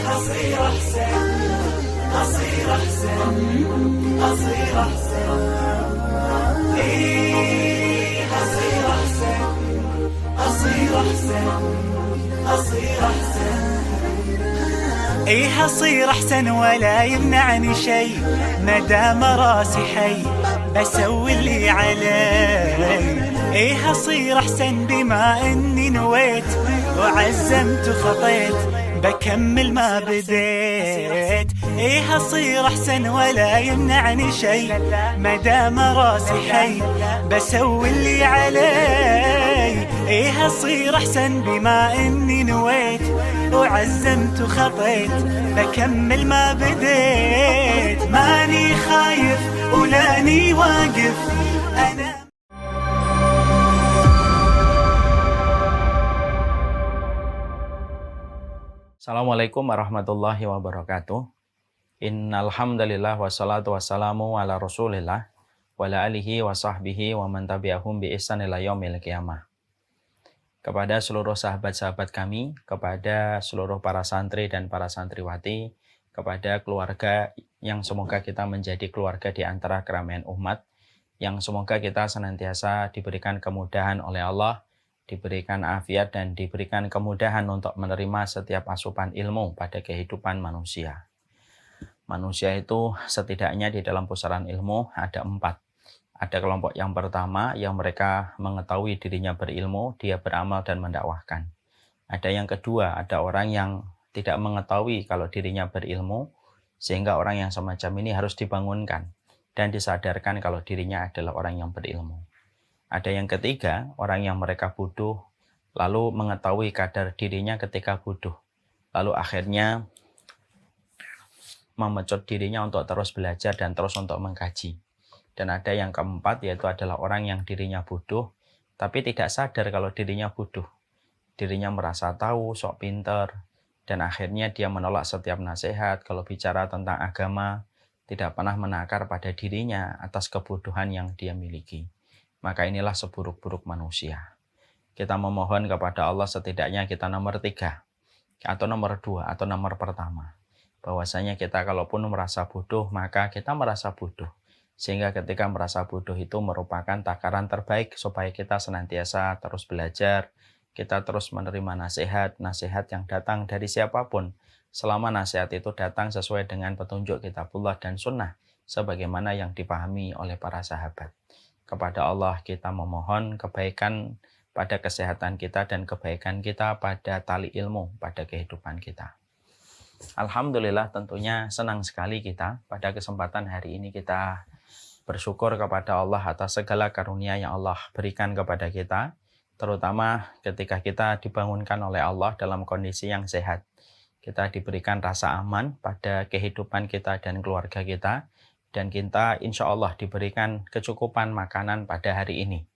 هصير أحسن هصير أحسن هصير أحسن هصير أحسن هصير أحسن هصير أحسن هصير أحسن ولا يمنعني شي مدام راسي حي بسوي اللي علي هصير أحسن بما إني نويت وعزمت وخطيت بكمل ما بديت هصير أحسن ولا يمنعني شي مدام راسي حي بسوي اللي علي هصير أحسن بما إني نويت وعزمت وخطيت بكمل ما بديت ماني خايف ولاني واقف أنا. Assalamualaikum warahmatullahi wabarakatuh. Innal hamdalillah wassalatu wassalamu ala Rasulillah wa ala alihi wa sahbihi wa man tabi'ahum bi ihsan ila yaumil qiyamah. Kepada seluruh sahabat-sahabat kami, kepada seluruh para santri dan para santriwati, kepada keluarga yang semoga kita menjadi keluarga di antara keramaian umat, yang semoga kita senantiasa diberikan kemudahan oleh Allah, diberikan afiat dan diberikan kemudahan untuk menerima setiap asupan ilmu pada kehidupan manusia. Manusia itu setidaknya di dalam pusaran ilmu ada 4. Ada kelompok yang pertama yang mereka mengetahui dirinya berilmu, dia beramal dan mendakwahkan. Ada yang kedua, ada orang yang tidak mengetahui kalau dirinya berilmu, sehingga orang yang semacam ini harus dibangunkan dan disadarkan kalau dirinya adalah orang yang berilmu. Ada yang ketiga, orang yang mereka bodoh, lalu mengetahui kadar dirinya ketika bodoh. Lalu akhirnya memecut dirinya untuk terus belajar dan terus untuk mengkaji. Dan ada yang keempat, yaitu adalah orang yang dirinya bodoh, tapi tidak sadar kalau dirinya bodoh. Dirinya merasa tahu, sok pinter, dan akhirnya dia menolak setiap nasihat kalau bicara tentang agama, tidak pernah menakar pada dirinya atas kebodohan yang dia miliki. Maka inilah seburuk-buruk manusia. Kita memohon kepada Allah setidaknya kita nomor 3, atau nomor 2, atau nomor pertama. Bahwasanya kita kalaupun merasa bodoh, maka kita merasa bodoh. Sehingga ketika merasa bodoh itu merupakan takaran terbaik supaya kita senantiasa terus belajar, kita terus menerima nasihat yang datang dari siapapun. Selama nasihat itu datang sesuai dengan petunjuk kitabullah dan sunnah, sebagaimana yang dipahami oleh para sahabat. Kepada Allah kita memohon kebaikan pada kesehatan kita dan kebaikan kita pada tali ilmu pada kehidupan kita. Alhamdulillah, tentunya senang sekali kita pada kesempatan hari ini kita bersyukur kepada Allah atas segala karunia yang Allah berikan kepada kita, terutama ketika kita dibangunkan oleh Allah dalam kondisi yang sehat. Kita diberikan rasa aman pada kehidupan kita dan keluarga kita, dan kita insya Allah diberikan kecukupan makanan pada hari ini.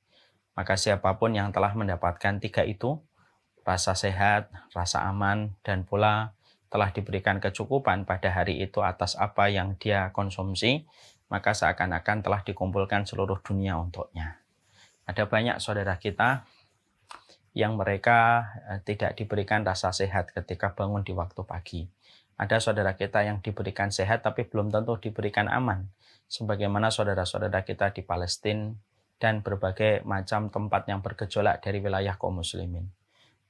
Maka siapapun yang telah mendapatkan 3 itu, rasa sehat, rasa aman, dan pula telah diberikan kecukupan pada hari itu atas apa yang dia konsumsi, maka seakan-akan telah dikumpulkan seluruh dunia untuknya. Ada banyak saudara kita yang mereka tidak diberikan rasa sehat ketika bangun di waktu pagi. Ada saudara kita yang diberikan sehat tapi belum tentu diberikan aman. Sebagaimana saudara-saudara kita di Palestina dan berbagai macam tempat yang bergejolak dari wilayah kaum muslimin.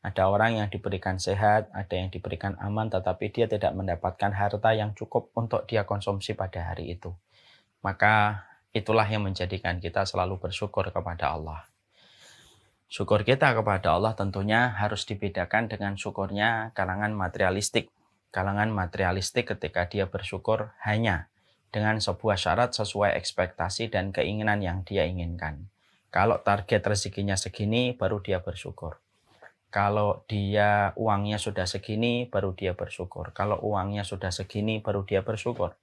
Ada orang yang diberikan sehat, ada yang diberikan aman, tetapi dia tidak mendapatkan harta yang cukup untuk dia konsumsi pada hari itu. Maka itulah yang menjadikan kita selalu bersyukur kepada Allah. Syukur kita kepada Allah tentunya harus dibedakan dengan syukurnya kalangan materialistik. Kalangan materialistik ketika dia bersyukur hanya dengan sebuah syarat sesuai ekspektasi dan keinginan yang dia inginkan. Kalau target rezekinya segini, baru dia bersyukur. Kalau dia uangnya sudah segini, baru dia bersyukur. Kalau uangnya sudah segini, baru dia bersyukur.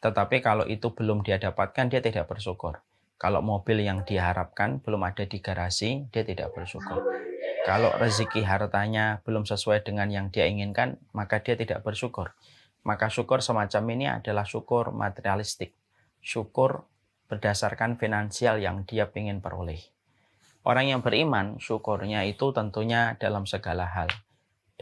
Tetapi kalau itu belum dia dapatkan, dia tidak bersyukur. Kalau mobil yang diharapkan belum ada di garasi, dia tidak bersyukur. Kalau rezeki hartanya belum sesuai dengan yang dia inginkan, maka dia tidak bersyukur. Maka syukur semacam ini adalah syukur materialistik. Syukur berdasarkan finansial yang dia ingin peroleh. Orang yang beriman, syukurnya itu tentunya dalam segala hal.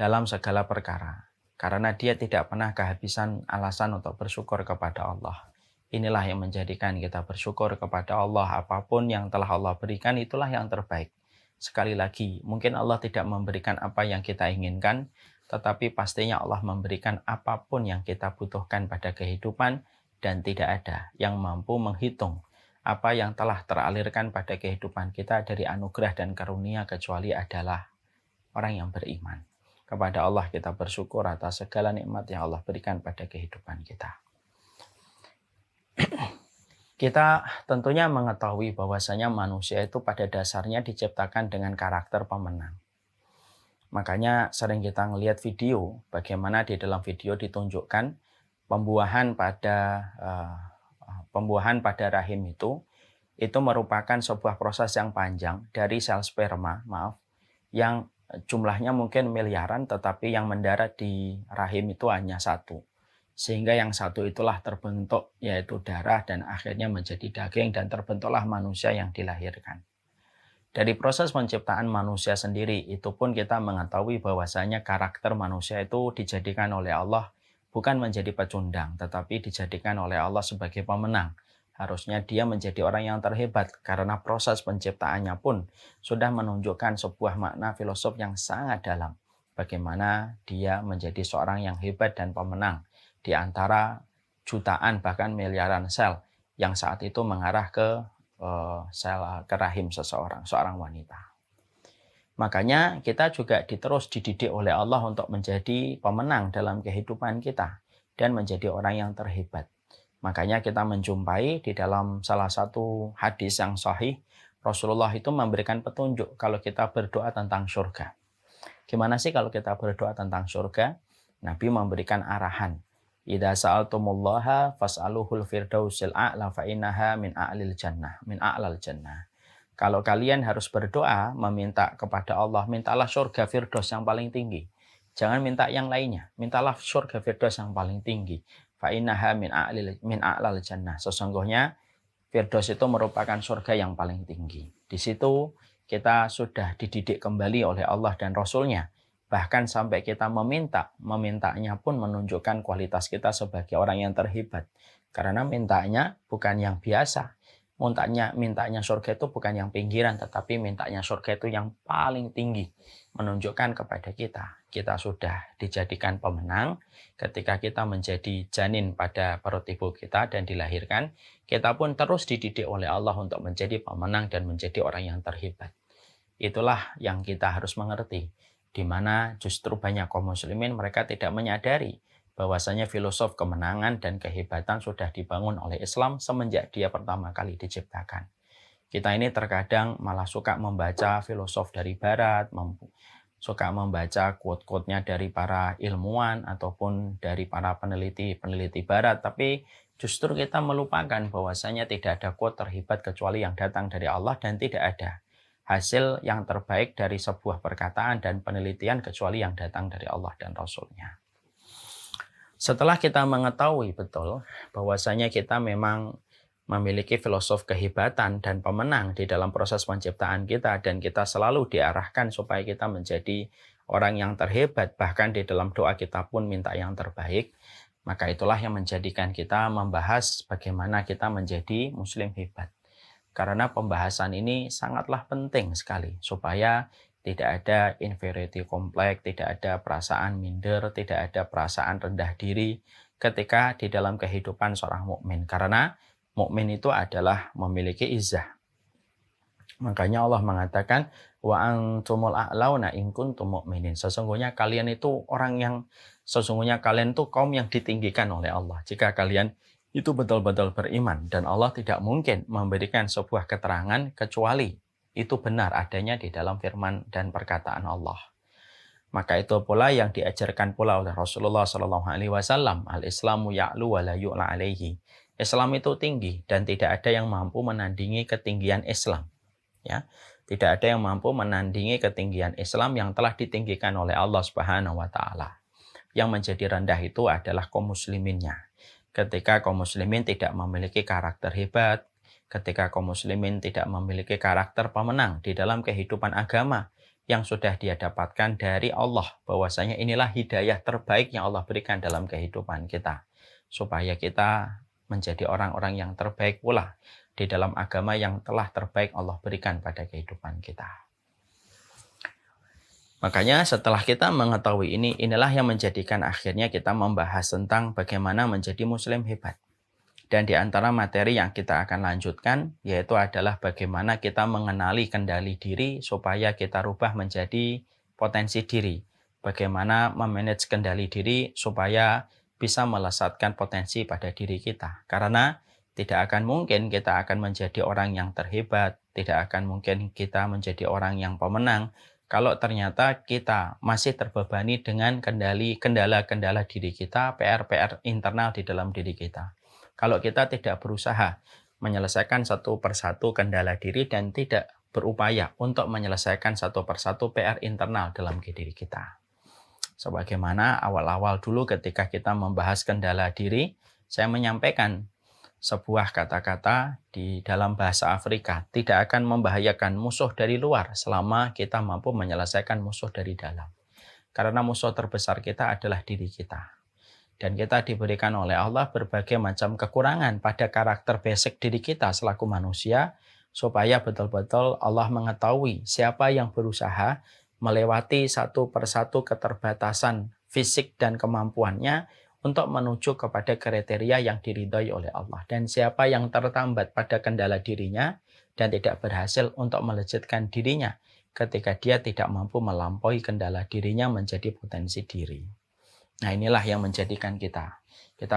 dalam segala perkara. Karena dia tidak pernah kehabisan alasan untuk bersyukur kepada Allah. Inilah yang menjadikan kita bersyukur kepada Allah. Apapun yang telah Allah berikan, itulah yang terbaik. Sekali lagi, mungkin Allah tidak memberikan apa yang kita inginkan, tetapi pastinya Allah memberikan apapun yang kita butuhkan pada kehidupan, dan tidak ada yang mampu menghitung apa yang telah teralirkan pada kehidupan kita dari anugerah dan karunia kecuali adalah orang yang beriman. Kepada Allah kita bersyukur atas segala nikmat yang Allah berikan pada kehidupan kita. Kita tentunya mengetahui bahwasanya manusia itu pada dasarnya diciptakan dengan karakter pemenang. Makanya sering kita ngelihat video bagaimana di dalam video ditunjukkan pembuahan pada rahim itu merupakan sebuah proses yang panjang dari sel sperma, yang jumlahnya mungkin miliaran, tetapi yang mendarat di rahim itu hanya satu. Sehingga yang satu itulah terbentuk, yaitu darah, dan akhirnya menjadi daging, dan terbentuklah manusia yang dilahirkan. Dari proses penciptaan manusia sendiri, itu pun kita mengetahui bahwasanya karakter manusia itu dijadikan oleh Allah bukan menjadi pecundang, tetapi dijadikan oleh Allah sebagai pemenang. Harusnya dia menjadi orang yang terhebat, karena proses penciptaannya pun sudah menunjukkan sebuah makna filosof yang sangat dalam. Bagaimana dia menjadi seorang yang hebat dan pemenang di antara jutaan bahkan miliaran sel yang saat itu mengarah ke rahim seorang wanita. Makanya kita juga terus dididik oleh Allah untuk menjadi pemenang dalam kehidupan kita dan menjadi orang yang terhebat. Makanya kita menjumpai di dalam salah satu hadis yang sahih, Rasulullah itu memberikan petunjuk kalau kita berdoa tentang surga. Gimana sih kalau kita berdoa tentang surga? Nabi memberikan arahan. Idza sa'altumullaha fas'aluhul firdausil a'la fa innaha min a'lil jannah. Kalau kalian harus berdoa meminta kepada Allah, mintalah surga firdaus yang paling tinggi. Jangan minta yang lainnya, mintalah surga firdaus yang paling tinggi. Fa innaha min a'lal jannah. Sesungguhnya firdaus itu merupakan surga yang paling tinggi. Di situ kita sudah dididik kembali oleh Allah dan Rasul-Nya. Bahkan sampai kita memintanya pun menunjukkan kualitas kita sebagai orang yang terhebat. Karena mintanya bukan yang biasa. Mintanya surga itu bukan yang pinggiran, tetapi mintanya surga itu yang paling tinggi. Menunjukkan kepada kita sudah dijadikan pemenang ketika kita menjadi janin pada perut ibu kita dan dilahirkan. Kita pun terus dididik oleh Allah untuk menjadi pemenang dan menjadi orang yang terhebat. Itulah yang kita harus mengerti. Di mana justru banyak kaum muslimin mereka tidak menyadari bahwasanya filosof kemenangan dan kehebatan sudah dibangun oleh Islam semenjak dia pertama kali diciptakan. Kita ini terkadang malah suka membaca filosof dari barat, suka membaca quote-quote-nya dari para ilmuwan ataupun dari para peneliti barat, tapi justru kita melupakan bahwasanya tidak ada quote terhebat kecuali yang datang dari Allah, dan tidak ada hasil yang terbaik dari sebuah perkataan dan penelitian kecuali yang datang dari Allah dan Rasul-Nya. Setelah kita mengetahui betul bahwasanya kita memang memiliki filosof kehebatan dan pemenang di dalam proses penciptaan kita, dan kita selalu diarahkan supaya kita menjadi orang yang terhebat, bahkan di dalam doa kita pun minta yang terbaik, maka itulah yang menjadikan kita membahas bagaimana kita menjadi muslim hebat. Karena pembahasan ini sangatlah penting sekali supaya tidak ada inferiority complex, tidak ada perasaan minder, tidak ada perasaan rendah diri ketika di dalam kehidupan seorang mukmin. Karena mukmin itu adalah memiliki izzah. Makanya Allah mengatakan wa antumul a'launa in kuntum mu'minin. Sesungguhnya kalian itu kaum yang ditinggikan oleh Allah jika kalian itu betul-betul beriman, dan Allah tidak mungkin memberikan sebuah keterangan kecuali itu benar adanya di dalam firman dan perkataan Allah. Maka itu pula yang diajarkan pula oleh Rasulullah SAW, al-Islamu ya'lu wa la yu'la alaihi. Islam itu tinggi dan tidak ada yang mampu menandingi ketinggian Islam. Ya, tidak ada yang mampu menandingi ketinggian Islam yang telah ditinggikan oleh Allah Subhanahu wa taala. Yang menjadi rendah itu adalah kaum musliminnya. Ketika kaum muslimin tidak memiliki karakter hebat, ketika kaum muslimin tidak memiliki karakter pemenang di dalam kehidupan agama, yang sudah dia dapatkan dari Allah, bahwasanya inilah hidayah terbaik yang Allah berikan dalam kehidupan kita, supaya kita menjadi orang-orang yang terbaik pula di dalam agama yang telah terbaik Allah berikan pada kehidupan kita. Makanya setelah kita mengetahui ini, inilah yang menjadikan akhirnya kita membahas tentang bagaimana menjadi muslim hebat. Dan di antara materi yang kita akan lanjutkan, yaitu adalah bagaimana kita mengenali kendali diri supaya kita rubah menjadi potensi diri. Bagaimana memanage kendali diri supaya bisa melesatkan potensi pada diri kita. Karena tidak akan mungkin kita akan menjadi orang yang terhebat, tidak akan mungkin kita menjadi orang yang pemenang, kalau ternyata kita masih terbebani dengan kendala-kendala diri kita, PR-PR internal di dalam diri kita. Kalau kita tidak berusaha menyelesaikan satu persatu kendala diri dan tidak berupaya untuk menyelesaikan satu persatu PR internal dalam diri kita. Sebagaimana awal-awal dulu ketika kita membahas kendala diri, saya menyampaikan sebuah kata-kata di dalam bahasa Afrika, tidak akan membahayakan musuh dari luar selama kita mampu menyelesaikan musuh dari dalam. Karena musuh terbesar kita adalah diri kita. Dan kita diberikan oleh Allah berbagai macam kekurangan pada karakter basic diri kita selaku manusia, supaya betul-betul Allah mengetahui siapa yang berusaha melewati satu persatu keterbatasan fisik dan kemampuannya untuk menuju kepada kriteria yang diridhai oleh Allah. Dan siapa yang tertambat pada kendala dirinya dan tidak berhasil untuk melejitkan dirinya ketika dia tidak mampu melampaui kendala dirinya menjadi potensi diri. Nah, inilah yang menjadikan kita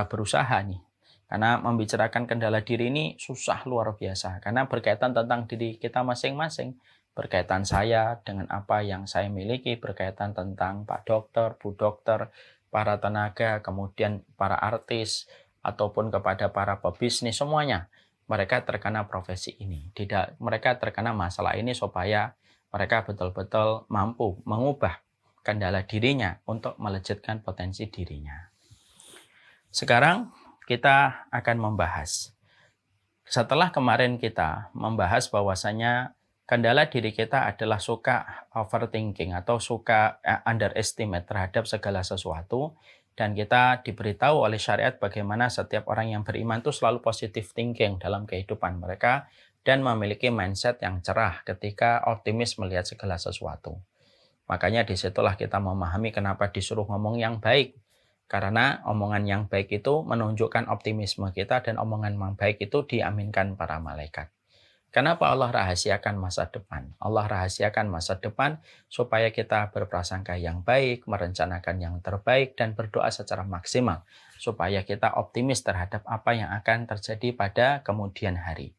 berusaha nih. Karena membicarakan kendala diri ini susah luar biasa. Karena berkaitan tentang diri kita masing-masing. Berkaitan saya dengan apa yang saya miliki, berkaitan tentang Pak Dokter, Bu Dokter, para tenaga, kemudian para artis, ataupun kepada para pebisnis, semuanya. Mereka terkena profesi ini. Mereka terkena masalah ini supaya mereka betul-betul mampu mengubah kendala dirinya untuk melejitkan potensi dirinya. Sekarang kita akan membahas. Setelah kemarin kita membahas bahwasanya kendala diri kita adalah suka overthinking atau suka underestimate terhadap segala sesuatu. Dan kita diberitahu oleh syariat bagaimana setiap orang yang beriman itu selalu positive thinking dalam kehidupan mereka dan memiliki mindset yang cerah ketika optimis melihat segala sesuatu. Makanya disitulah kita memahami kenapa disuruh ngomong yang baik. Karena omongan yang baik itu menunjukkan optimisme kita dan omongan yang baik itu diaminkan para malaikat. Kenapa Allah rahasiakan masa depan? Allah rahasiakan masa depan supaya kita berprasangka yang baik, merencanakan yang terbaik, dan berdoa secara maksimal. Supaya kita optimis terhadap apa yang akan terjadi pada kemudian hari.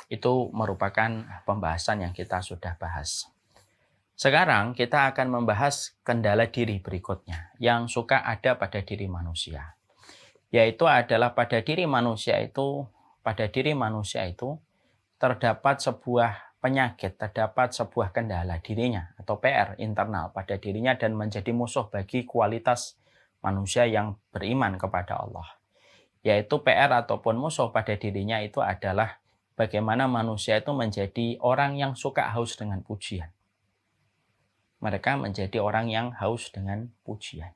Itu merupakan pembahasan yang kita sudah bahas. Sekarang kita akan membahas kendala diri berikutnya yang suka ada pada diri manusia. Yaitu adalah pada diri manusia itu terdapat sebuah penyakit, terdapat sebuah kendala dirinya atau PR internal pada dirinya dan menjadi musuh bagi kualitas manusia yang beriman kepada Allah. Yaitu PR ataupun musuh pada dirinya itu adalah bagaimana manusia itu menjadi orang yang suka haus dengan pujian. Mereka menjadi orang yang haus dengan pujian.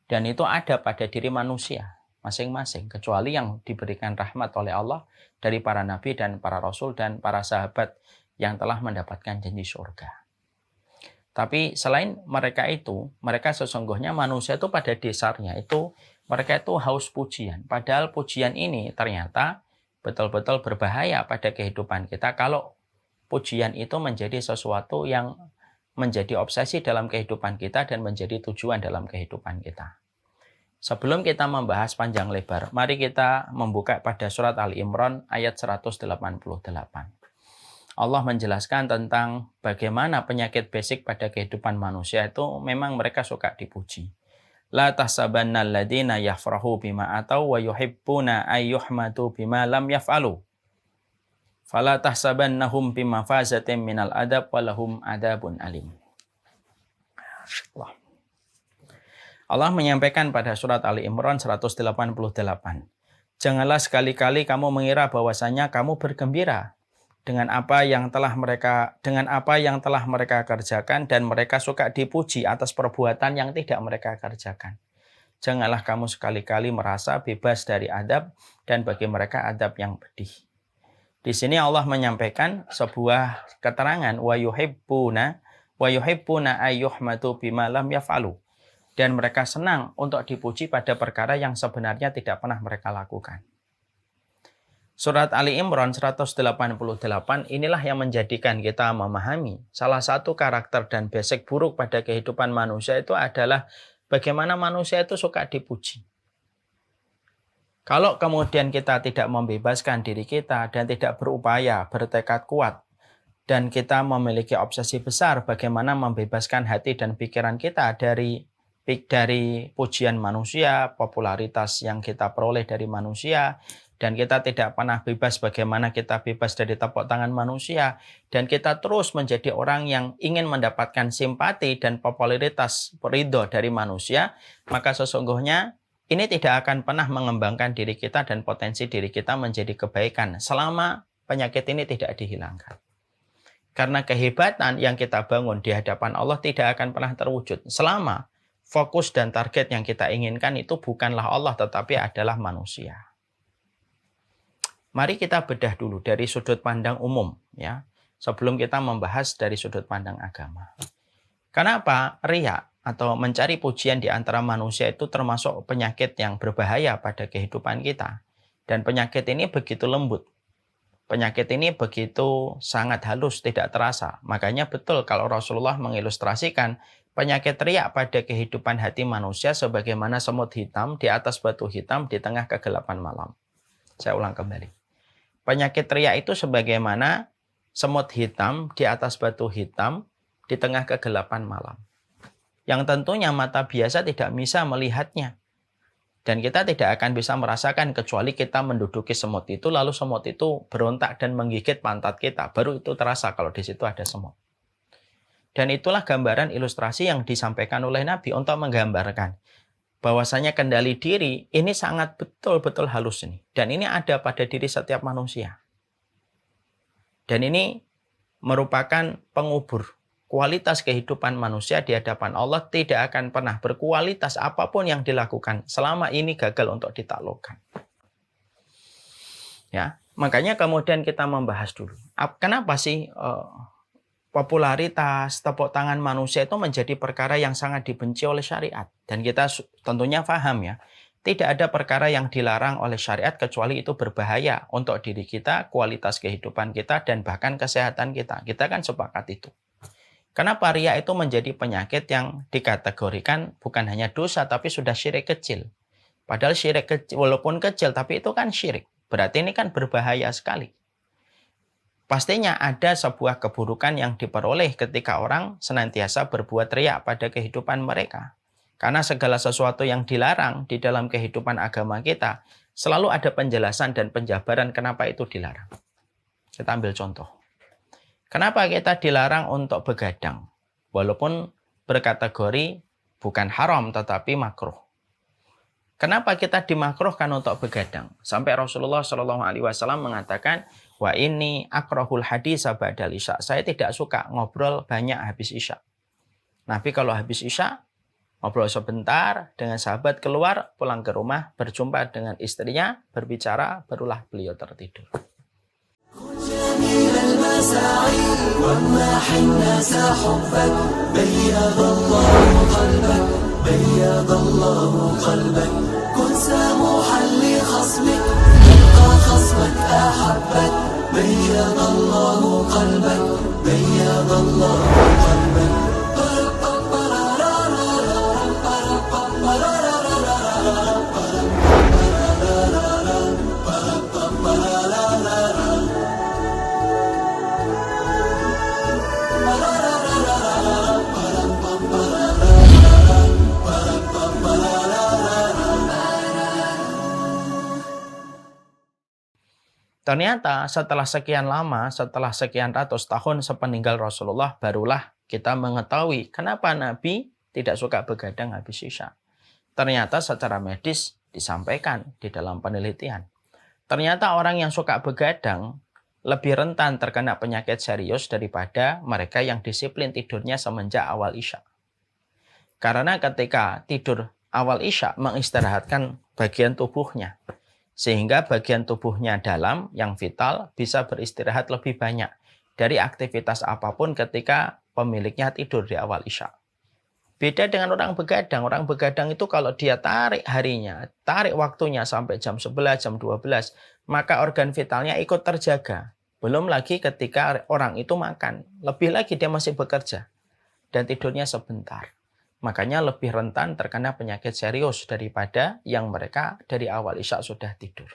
Dan itu ada pada diri manusia masing-masing, kecuali yang diberikan rahmat oleh Allah dari para nabi dan para rasul dan para sahabat yang telah mendapatkan janji surga. Tapi selain mereka itu, mereka sesungguhnya manusia itu pada dasarnya itu mereka itu haus pujian. Padahal pujian ini ternyata betul-betul berbahaya pada kehidupan kita kalau pujian itu menjadi sesuatu yang menjadi obsesi dalam kehidupan kita dan menjadi tujuan dalam kehidupan kita. Sebelum kita membahas panjang lebar, mari kita membuka pada surat Ali Imran ayat 188. Allah menjelaskan tentang bagaimana penyakit basic pada kehidupan manusia itu memang mereka suka dipuji. La tahsabanna alladziina yafrahu bima atau wa yuhibbuna ay yuhmadu bima lam yaf'alu. Fala tahsabannahum bimafazatin minal adab walahum adabun alim. Allah menyampaikan pada surat Ali Imran 188. Janganlah sekali-kali kamu mengira bahwasanya kamu bergembira dengan apa yang telah mereka kerjakan, dan mereka suka dipuji atas perbuatan yang tidak mereka kerjakan. Janganlah kamu sekali-kali merasa bebas dari adab, dan bagi mereka adab yang pedih. Di sini Allah menyampaikan sebuah keterangan wa yuhibbuna ayyuhmadu bima lam yaf'alu, dan mereka senang untuk dipuji pada perkara yang sebenarnya tidak pernah mereka lakukan. Surat Ali Imran 188 inilah yang menjadikan kita memahami salah satu karakter dan basic buruk pada kehidupan manusia itu adalah bagaimana manusia itu suka dipuji. Kalau kemudian kita tidak membebaskan diri kita dan tidak berupaya, bertekad kuat, dan kita memiliki obsesi besar bagaimana membebaskan hati dan pikiran kita dari pujian manusia, popularitas yang kita peroleh dari manusia, dan kita tidak pernah bebas bagaimana kita bebas dari tepuk tangan manusia, dan kita terus menjadi orang yang ingin mendapatkan simpati dan popularitas ridho dari manusia, maka sesungguhnya ini tidak akan pernah mengembangkan diri kita dan potensi diri kita menjadi kebaikan selama penyakit ini tidak dihilangkan. Karena kehebatan yang kita bangun di hadapan Allah tidak akan pernah terwujud selama fokus dan target yang kita inginkan itu bukanlah Allah tetapi adalah manusia. Mari kita bedah dulu dari sudut pandang umum ya, sebelum kita membahas dari sudut pandang agama. Kenapa riya atau mencari pujian di antara manusia itu termasuk penyakit yang berbahaya pada kehidupan kita. Dan penyakit ini begitu lembut. Penyakit ini begitu sangat halus, tidak terasa. Makanya betul kalau Rasulullah mengilustrasikan penyakit riya pada kehidupan hati manusia sebagaimana semut hitam di atas batu hitam di tengah kegelapan malam. Saya ulang kembali. Penyakit riya itu sebagaimana semut hitam di atas batu hitam di tengah kegelapan malam. Yang tentunya mata biasa tidak bisa melihatnya. Dan kita tidak akan bisa merasakan kecuali kita menduduki semut itu, lalu semut itu berontak dan menggigit pantat kita. Baru itu terasa kalau di situ ada semut. Dan itulah gambaran ilustrasi yang disampaikan oleh Nabi untuk menggambarkan bahwasanya kendali diri ini sangat betul-betul halus ini. Dan ini ada pada diri setiap manusia. Dan ini merupakan pengubur. Kualitas kehidupan manusia di hadapan Allah tidak akan pernah berkualitas apapun yang dilakukan selama ini gagal untuk ditaklukkan. Ya, makanya kemudian kita membahas dulu. Kenapa sih popularitas, tepuk tangan manusia itu menjadi perkara yang sangat dibenci oleh syariat. Dan kita tentunya paham ya, tidak ada perkara yang dilarang oleh syariat kecuali itu berbahaya untuk diri kita, kualitas kehidupan kita, dan bahkan kesehatan kita. Kita kan sepakat itu. Kenapa riya itu menjadi penyakit yang dikategorikan bukan hanya dosa, tapi sudah syirik kecil. Padahal syirik kecil, walaupun kecil, tapi itu kan syirik. Berarti ini kan berbahaya sekali. Pastinya ada sebuah keburukan yang diperoleh ketika orang senantiasa berbuat riya pada kehidupan mereka. Karena segala sesuatu yang dilarang di dalam kehidupan agama kita, selalu ada penjelasan dan penjabaran kenapa itu dilarang. Kita ambil contoh. Kenapa kita dilarang untuk begadang? Walaupun berkategori bukan haram tetapi makruh. Kenapa kita dimakruhkan untuk begadang? Sampai Rasulullah SAW mengatakan, wa ini akrahul hadis ba'dal isya. Saya tidak suka ngobrol banyak habis isya. Nabi kalau habis isya, ngobrol sebentar dengan sahabat, keluar, pulang ke rumah, berjumpa dengan istrinya, berbicara, barulah beliau tertidur. بيض الله قلبك كن سموحا لخصمك تلقى خصمك أحبك بيض الله قلبك بيض الله قلبك Ternyata setelah sekian lama, setelah sekian ratus tahun sepeninggal Rasulullah, barulah kita mengetahui kenapa Nabi tidak suka begadang habis isya. Ternyata secara medis disampaikan di dalam penelitian. Ternyata orang yang suka begadang, lebih rentan terkena penyakit serius daripada mereka yang disiplin tidurnya semenjak awal Isya. Karena ketika tidur awal Isya mengistirahatkan bagian tubuhnya, sehingga bagian tubuhnya dalam yang vital bisa beristirahat lebih banyak dari aktivitas apapun ketika pemiliknya tidur di awal Isya. Beda dengan orang begadang. Orang begadang itu kalau dia tarik harinya, tarik waktunya sampai jam 11, jam 12, maka organ vitalnya ikut terjaga. Belum lagi ketika orang itu makan. Lebih lagi dia masih bekerja dan tidurnya sebentar. Makanya lebih rentan terkena penyakit serius daripada yang mereka dari awal Isya sudah tidur.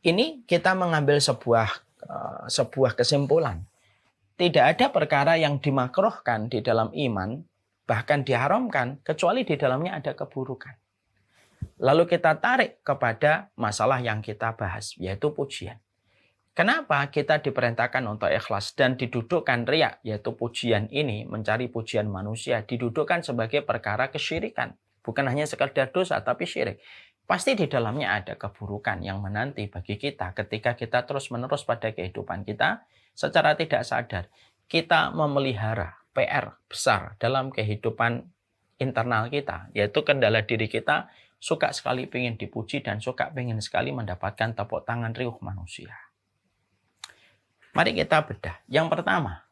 Ini kita mengambil sebuah kesimpulan. Tidak ada perkara yang dimakruhkan di dalam iman, bahkan diharamkan, kecuali di dalamnya ada keburukan. Lalu kita tarik kepada masalah yang kita bahas, yaitu pujian. Kenapa kita diperintahkan untuk ikhlas dan didudukkan riya, yaitu pujian ini, mencari pujian manusia, didudukkan sebagai perkara kesyirikan. Bukan hanya sekedar dosa, tapi syirik. Pasti di dalamnya ada keburukan yang menanti bagi kita ketika kita terus-menerus pada kehidupan kita, secara tidak sadar, kita memelihara PR besar dalam kehidupan internal kita, yaitu kendala diri kita suka sekali ingin dipuji dan suka ingin sekali mendapatkan tepuk tangan riuh manusia. Mari kita bedah. Yang pertama,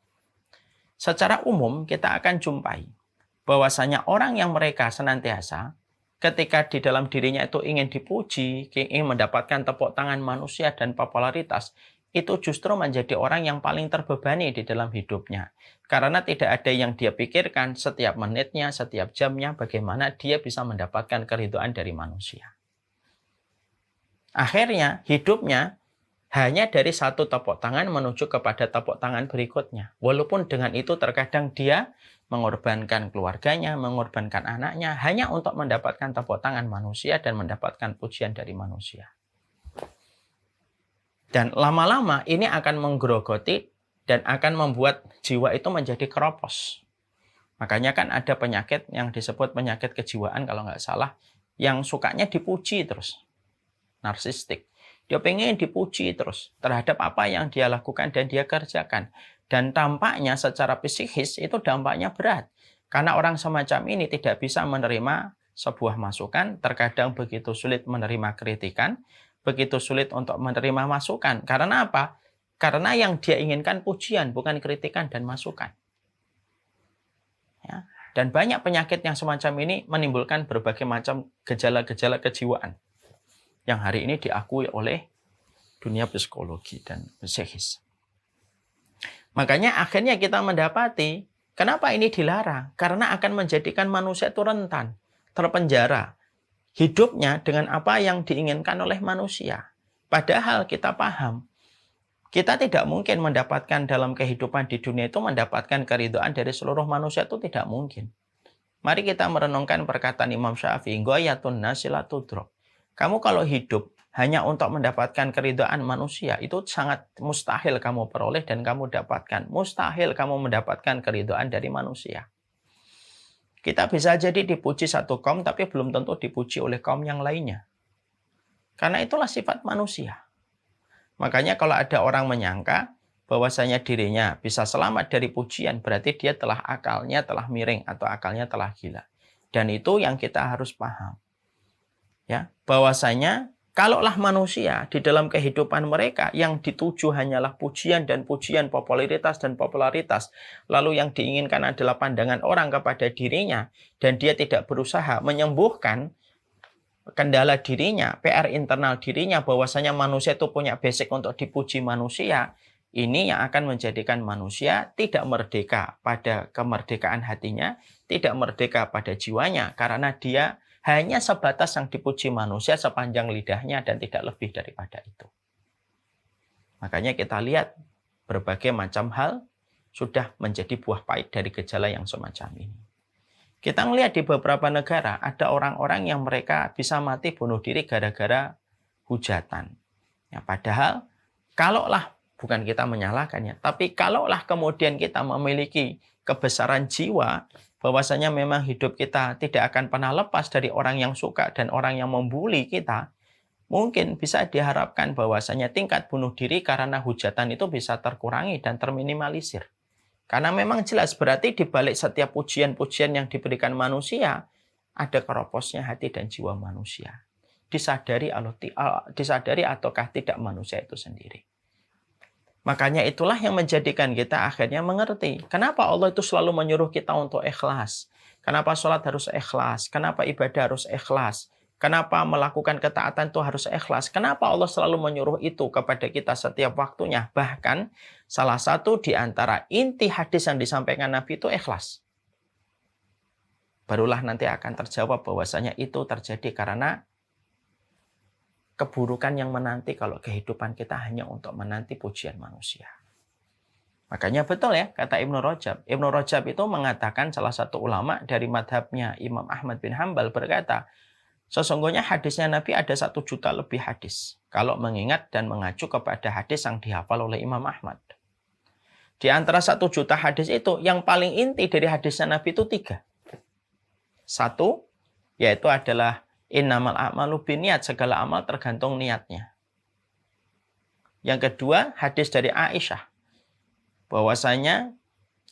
secara umum kita akan jumpai bahwasanya orang yang mereka senantiasa ketika di dalam dirinya itu ingin dipuji, ingin mendapatkan tepuk tangan manusia dan popularitas, itu justru menjadi orang yang paling terbebani di dalam hidupnya. Karena tidak ada yang dia pikirkan setiap menitnya, setiap jamnya, bagaimana dia bisa mendapatkan keridhaan dari manusia. Akhirnya hidupnya hanya dari satu tepuk tangan menuju kepada tepuk tangan berikutnya. Walaupun dengan itu terkadang dia mengorbankan keluarganya, mengorbankan anaknya, hanya untuk mendapatkan tepuk tangan manusia dan mendapatkan pujian dari manusia. Dan lama-lama ini akan menggerogoti dan akan membuat jiwa itu menjadi keropos. Makanya kan ada penyakit yang disebut penyakit kejiwaan kalau nggak salah, yang sukanya dipuji terus. Narsistik. Dia pengen dipuji terus terhadap apa yang dia lakukan dan dia kerjakan. Dan tampaknya secara psikis itu dampaknya berat. Karena orang semacam ini tidak bisa menerima sebuah masukan, terkadang begitu sulit menerima kritikan, begitu sulit untuk menerima masukan. Karena apa? Karena yang dia inginkan pujian, bukan kritikan dan masukan. Ya. Dan banyak penyakit yang semacam ini menimbulkan berbagai macam gejala-gejala kejiwaan yang hari ini diakui oleh dunia psikologi dan psikis. Makanya akhirnya kita mendapati kenapa ini dilarang? Karena akan menjadikan manusia itu rentan, terpenjara hidupnya dengan apa yang diinginkan oleh manusia. Padahal kita paham, kita tidak mungkin mendapatkan dalam kehidupan di dunia itu mendapatkan keridhaan dari seluruh manusia, itu tidak mungkin. Mari kita merenungkan perkataan Imam Syafi'i, ghayatun nasi la tudrak. Kamu kalau hidup hanya untuk mendapatkan keridhaan manusia, itu sangat mustahil kamu peroleh dan kamu dapatkan. Mustahil kamu mendapatkan keridhaan dari manusia. Kita bisa jadi dipuji satu kaum, tapi belum tentu dipuji oleh kaum yang lainnya. Karena itulah sifat manusia. Makanya kalau ada orang menyangka bahwasanya dirinya bisa selamat dari pujian, berarti dia akalnya telah miring atau akalnya telah gila. Dan itu yang kita harus paham. Ya, bahwasanya kalaulah manusia di dalam kehidupan mereka yang dituju hanyalah pujian dan pujian, popularitas dan popularitas, lalu yang diinginkan adalah pandangan orang kepada dirinya, dan dia tidak berusaha menyembuhkan kendala dirinya, PR internal dirinya, bahwasanya manusia itu punya basic untuk dipuji manusia, ini yang akan menjadikan manusia tidak merdeka pada kemerdekaan hatinya, tidak merdeka pada jiwanya, karena dia hanya sebatas yang dipuji manusia sepanjang lidahnya dan tidak lebih daripada itu. Makanya kita lihat berbagai macam hal sudah menjadi buah pahit dari gejala yang semacam ini. Kita melihat di beberapa negara ada orang-orang yang mereka bisa mati bunuh diri gara-gara hujatan. Ya, padahal kalaulah, bukan kita menyalahkannya, tapi kalaulah kemudian kita memiliki kebesaran jiwa, bahwasanya memang hidup kita tidak akan pernah lepas dari orang yang suka dan orang yang membuli kita, mungkin bisa diharapkan bahwasanya tingkat bunuh diri karena hujatan itu bisa terkurangi dan terminimalisir. Karena memang jelas berarti di balik setiap pujian-pujian yang diberikan manusia, ada keroposnya hati dan jiwa manusia. Disadari ataukah tidak manusia itu sendiri. Makanya itulah yang menjadikan kita akhirnya mengerti. Kenapa Allah itu selalu menyuruh kita untuk ikhlas? Kenapa sholat harus ikhlas? Kenapa ibadah harus ikhlas? Kenapa melakukan ketaatan itu harus ikhlas? Kenapa Allah selalu menyuruh itu kepada kita setiap waktunya? Bahkan salah satu di antara inti hadis yang disampaikan Nabi itu ikhlas. Barulah nanti akan terjawab bahwasanya itu terjadi karena keburukan yang menanti kalau kehidupan kita hanya untuk menanti pujian manusia. Makanya betul ya, kata Ibnu Rajab. Ibnu Rajab itu mengatakan, salah satu ulama dari madhabnya Imam Ahmad bin Hambal berkata, sesungguhnya hadisnya Nabi ada 1 juta lebih hadis. Kalau mengingat dan mengacu kepada hadis yang dihafal oleh Imam Ahmad. Di antara 1 juta hadis itu, yang paling inti dari hadisnya Nabi itu 3. 1, yaitu adalah innamal a'malu binniyat, segala amal tergantung niatnya. Yang kedua, hadis dari Aisyah. Bahwasanya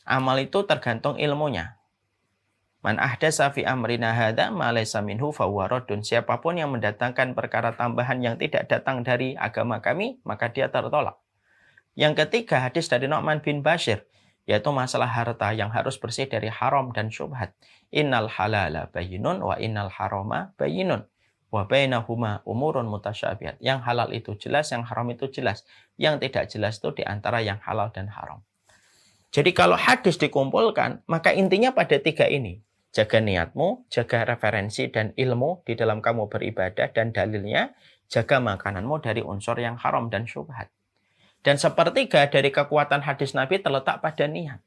amal itu tergantung ilmunya. Man ahdasa fi amrina hadza ma laysa minhu fahuwa raddun. Siapapun yang mendatangkan perkara tambahan yang tidak datang dari agama kami, maka dia tertolak. Yang ketiga, hadis dari Nu'man bin Bashir, yaitu masalah harta yang harus bersih dari haram dan syubhat. Innal halala bayyinun wa innal harama bayyinun wa bainahuma umurun mutasyabihat. Yang halal itu jelas, yang haram itu jelas. Yang tidak jelas itu di antara yang halal dan haram. Jadi kalau hadis dikumpulkan, maka intinya pada 3 ini. Jaga niatmu, jaga referensi dan ilmu di dalam kamu beribadah, dan dalilnya, jaga makananmu dari unsur yang haram dan syubhat. Dan sepertiga dari kekuatan hadis Nabi terletak pada niat.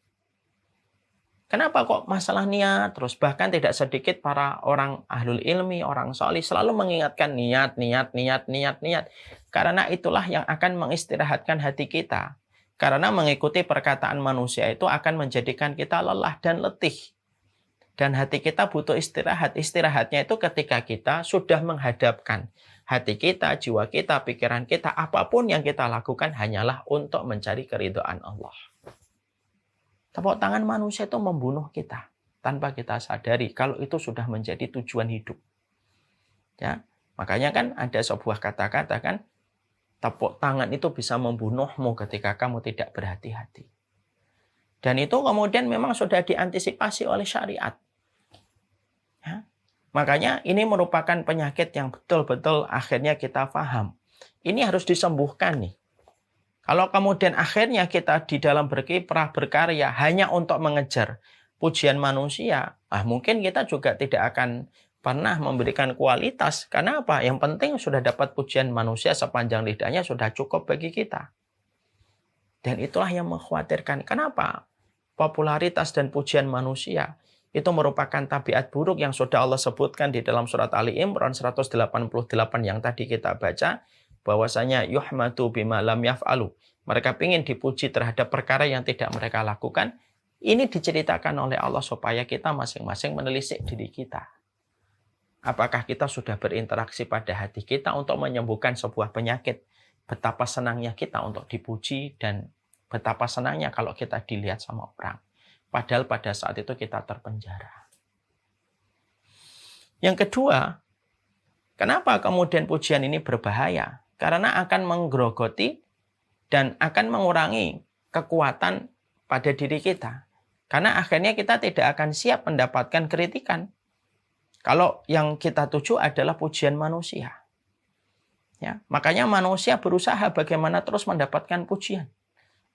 Kenapa kok masalah niat? Terus bahkan tidak sedikit para orang ahlul ilmi, orang solih selalu mengingatkan niat. Karena itulah yang akan mengistirahatkan hati kita. Karena mengikuti perkataan manusia itu akan menjadikan kita lelah dan letih. Dan hati kita butuh istirahat. Istirahatnya itu ketika kita sudah menghadapkan hati kita, jiwa kita, pikiran kita, apapun yang kita lakukan hanyalah untuk mencari keridhaan Allah. Tepuk tangan manusia itu membunuh kita tanpa kita sadari kalau itu sudah menjadi tujuan hidup. Ya, makanya kan ada sebuah kata-kata kan, tepuk tangan itu bisa membunuhmu ketika kamu tidak berhati-hati. Dan itu kemudian memang sudah diantisipasi oleh syariat. Ya. Makanya ini merupakan penyakit yang betul-betul akhirnya kita paham. Ini harus disembuhkan nih. Kalau kemudian akhirnya kita di dalam berkiprah, berkarya hanya untuk mengejar pujian manusia, mungkin kita juga tidak akan pernah memberikan kualitas. Karena apa? Yang penting sudah dapat pujian manusia sepanjang lidahnya sudah cukup bagi kita. Dan itulah yang mengkhawatirkan. Kenapa? Popularitas dan pujian manusia itu merupakan tabiat buruk yang sudah Allah sebutkan di dalam surat Ali Imran 188 yang tadi kita baca, bahwasanya yuhmatu bima lam yaf'alu. Mereka ingin dipuji terhadap perkara yang tidak mereka lakukan. Ini diceritakan oleh Allah supaya kita masing-masing menelisik diri kita. Apakah kita sudah berinteraksi pada hati kita untuk menyembuhkan sebuah penyakit? Betapa senangnya kita untuk dipuji dan betapa senangnya kalau kita dilihat sama orang. Padahal pada saat itu kita terpenjara. Yang kedua, kenapa kemudian pujian ini berbahaya? Karena akan menggerogoti dan akan mengurangi kekuatan pada diri kita. Karena akhirnya kita tidak akan siap mendapatkan kritikan. Kalau yang kita tuju adalah pujian manusia. Ya, makanya manusia berusaha bagaimana terus mendapatkan pujian.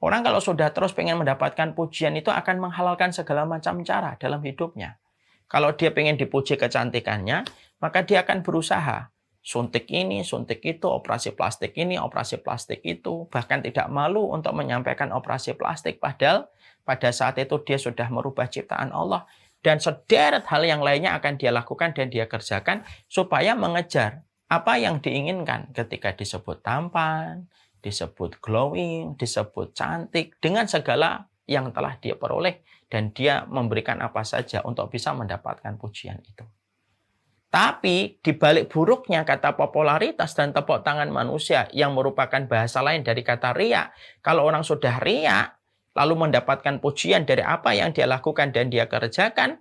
Orang kalau sudah terus pengen mendapatkan pujian itu akan menghalalkan segala macam cara dalam hidupnya. Kalau dia pengen dipuji kecantikannya, maka dia akan berusaha. Suntik ini, suntik itu, operasi plastik ini, operasi plastik itu. Bahkan tidak malu untuk menyampaikan operasi plastik. Padahal pada saat itu dia sudah merubah ciptaan Allah. Dan sederet hal yang lainnya akan dia lakukan dan dia kerjakan supaya mengejar apa yang diinginkan ketika disebut tampan, disebut glowing, disebut cantik, dengan segala yang telah dia peroleh. Dan dia memberikan apa saja untuk bisa mendapatkan pujian itu. Tapi di balik buruknya kata popularitas dan tepuk tangan manusia yang merupakan bahasa lain dari kata riya, kalau orang sudah riya, lalu mendapatkan pujian dari apa yang dia lakukan dan dia kerjakan,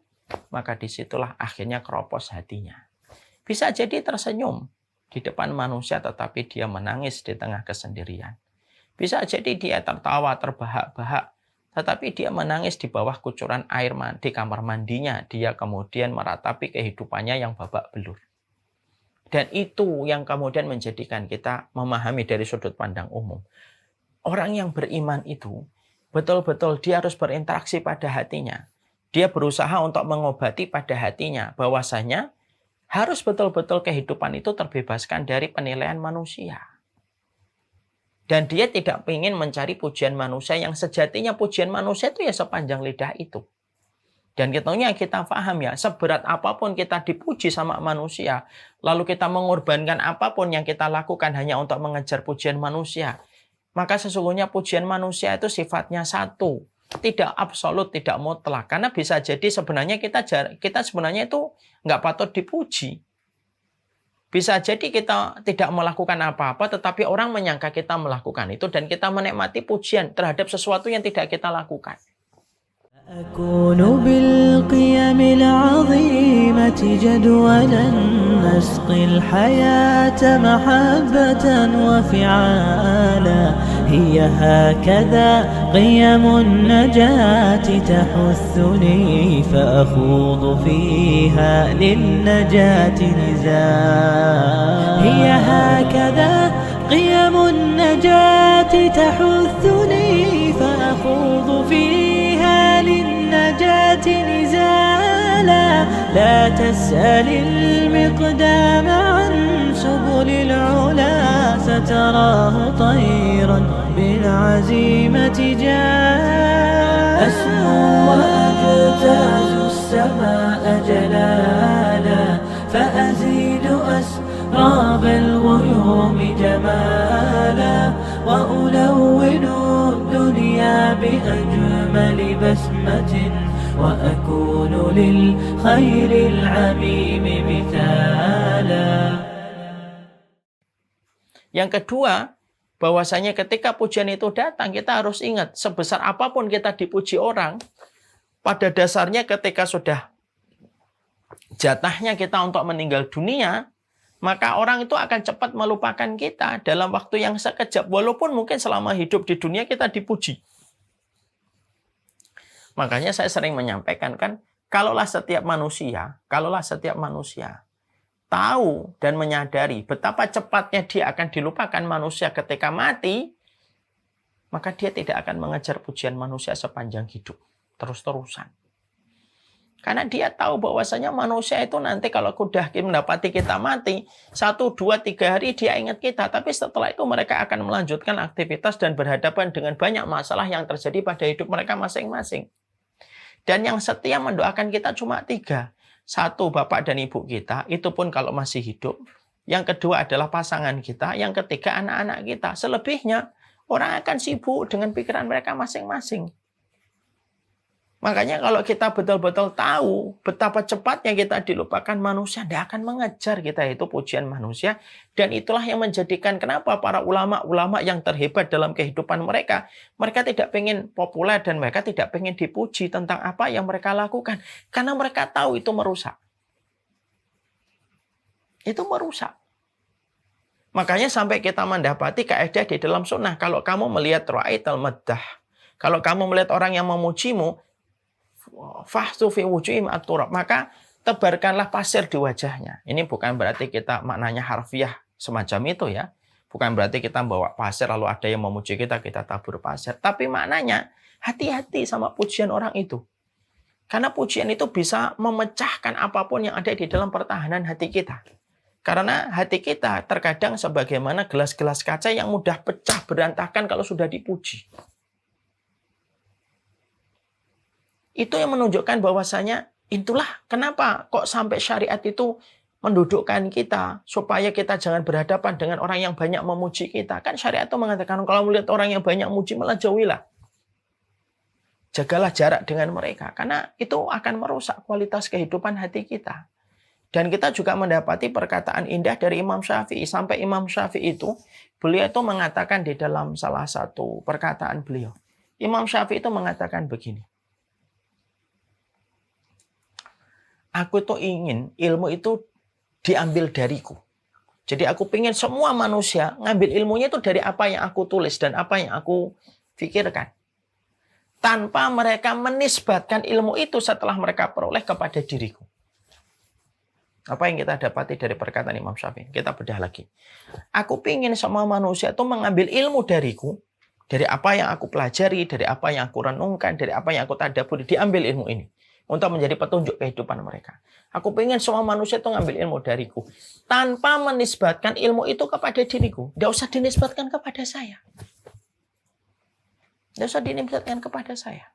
maka disitulah akhirnya keropos hatinya. Bisa jadi tersenyum di depan manusia tetapi dia menangis di tengah kesendirian. Bisa jadi dia tertawa terbahak-bahak tetapi dia menangis di bawah kucuran air di kamar mandinya. Dia kemudian meratapi kehidupannya yang babak belur. Dan itu yang kemudian menjadikan kita memahami dari sudut pandang umum. Orang yang beriman itu betul-betul dia harus berinteraksi pada hatinya. Dia berusaha untuk mengobati pada hatinya bahwasanya harus betul-betul kehidupan itu terbebaskan dari penilaian manusia. Dan dia tidak ingin mencari pujian manusia yang sejatinya pujian manusia itu ya sepanjang lidah itu. Dan kita paham ya, seberat apapun kita dipuji sama manusia, lalu kita mengorbankan apapun yang kita lakukan hanya untuk mengejar pujian manusia, maka sesungguhnya pujian manusia itu sifatnya satu. Tidak absolut, tidak mutlak. Karena bisa jadi sebenarnya kita sebenarnya itu nggak patut dipuji. Bisa jadi kita tidak melakukan apa-apa, tetapi orang menyangka kita melakukan itu dan kita menikmati pujian terhadap sesuatu yang tidak kita lakukan. أكون بالقيم العظيمة جدولا نسقي الحياة محبة وفعالا هي هكذا قيم النجاة تحثني فأخوض فيها للنجاة نزالا هي هكذا قيم النجاة تحثني فأخوض فيها للنجاة نزالا لا تسأل المقدام عن سبل العلا ستراه طيرا بالعزيمة جاء أسمو وأجتاز السماء جلالا فأزيد أسراب الغيوم جمالا وألون الدنيا بأجمل بسمة وأكون للخير العميم مثالا. Yang kedua, bahwasanya ketika pujian itu datang, kita harus ingat, sebesar apapun kita dipuji orang, pada dasarnya ketika sudah jatahnya kita untuk meninggal dunia, maka orang itu akan cepat melupakan kita dalam waktu yang sekejap, walaupun mungkin selama hidup di dunia kita dipuji. Makanya saya sering menyampaikan kan, kalaulah setiap manusia tahu dan menyadari betapa cepatnya dia akan dilupakan manusia ketika mati, maka dia tidak akan mengejar pujian manusia sepanjang hidup, terus-terusan. Karena dia tahu bahwasanya manusia itu nanti kalau sudah mendapati kita mati, 1, 2, 3 hari dia ingat kita, tapi setelah itu mereka akan melanjutkan aktivitas dan berhadapan dengan banyak masalah yang terjadi pada hidup mereka masing-masing. Dan yang setia mendoakan kita cuma 3. 1, bapak dan ibu kita, itu pun kalau masih hidup. Yang kedua adalah pasangan kita. Yang ketiga anak-anak kita. Selebihnya orang akan sibuk dengan pikiran mereka masing-masing. Makanya kalau kita betul-betul tahu betapa cepatnya kita dilupakan manusia, tidak akan mengejar kita itu pujian manusia. Dan itulah yang menjadikan kenapa para ulama-ulama yang terhebat dalam kehidupan mereka, mereka tidak ingin populer dan mereka tidak ingin dipuji tentang apa yang mereka lakukan. Karena mereka tahu itu merusak. Itu merusak. Makanya sampai kita mendapati kaidah di dalam sunnah, kalau kamu melihat ra'aital maddah, kalau kamu melihat orang yang memujimu, fahsu fi wujuhim at-turab, maka tebarkanlah pasir di wajahnya. Ini bukan berarti kita maknanya harfiah semacam itu ya. Bukan berarti kita bawa pasir lalu ada yang memuji kita tabur pasir. Tapi maknanya hati-hati sama pujian orang itu. Karena pujian itu bisa memecahkan apapun yang ada di dalam pertahanan hati kita. Karena hati kita terkadang sebagaimana gelas-gelas kaca yang mudah pecah berantakan kalau sudah dipuji. Itu yang menunjukkan bahwasanya itulah kenapa kok sampai syariat itu mendudukkan kita supaya kita jangan berhadapan dengan orang yang banyak memuji kita. Kan syariat itu mengatakan kalau melihat orang yang banyak memuji malah jauhilah. Jagalah jarak dengan mereka karena itu akan merusak kualitas kehidupan hati kita. Dan kita juga mendapati perkataan indah dari Imam Syafi'i. Sampai Imam Syafi'i itu, beliau itu mengatakan di dalam salah satu perkataan beliau. Imam Syafi'i itu mengatakan begini. Aku tuh ingin ilmu itu diambil dariku. Jadi aku ingin semua manusia ngambil ilmunya itu dari apa yang aku tulis dan apa yang aku pikirkan. Tanpa mereka menisbatkan ilmu itu setelah mereka peroleh kepada diriku. Apa yang kita dapati dari perkataan Imam Syafi'i? Kita bedah lagi. Aku ingin semua manusia itu mengambil ilmu dariku. Dari apa yang aku pelajari, dari apa yang aku renungkan, dari apa yang aku tadabburi, diambil ilmu ini. Untuk menjadi petunjuk kehidupan mereka. Aku ingin semua manusia itu ngambil ilmu dariku. Tanpa menisbatkan ilmu itu kepada diriku. Tidak usah dinisbatkan kepada saya. Tidak usah dinisbatkan kepada saya.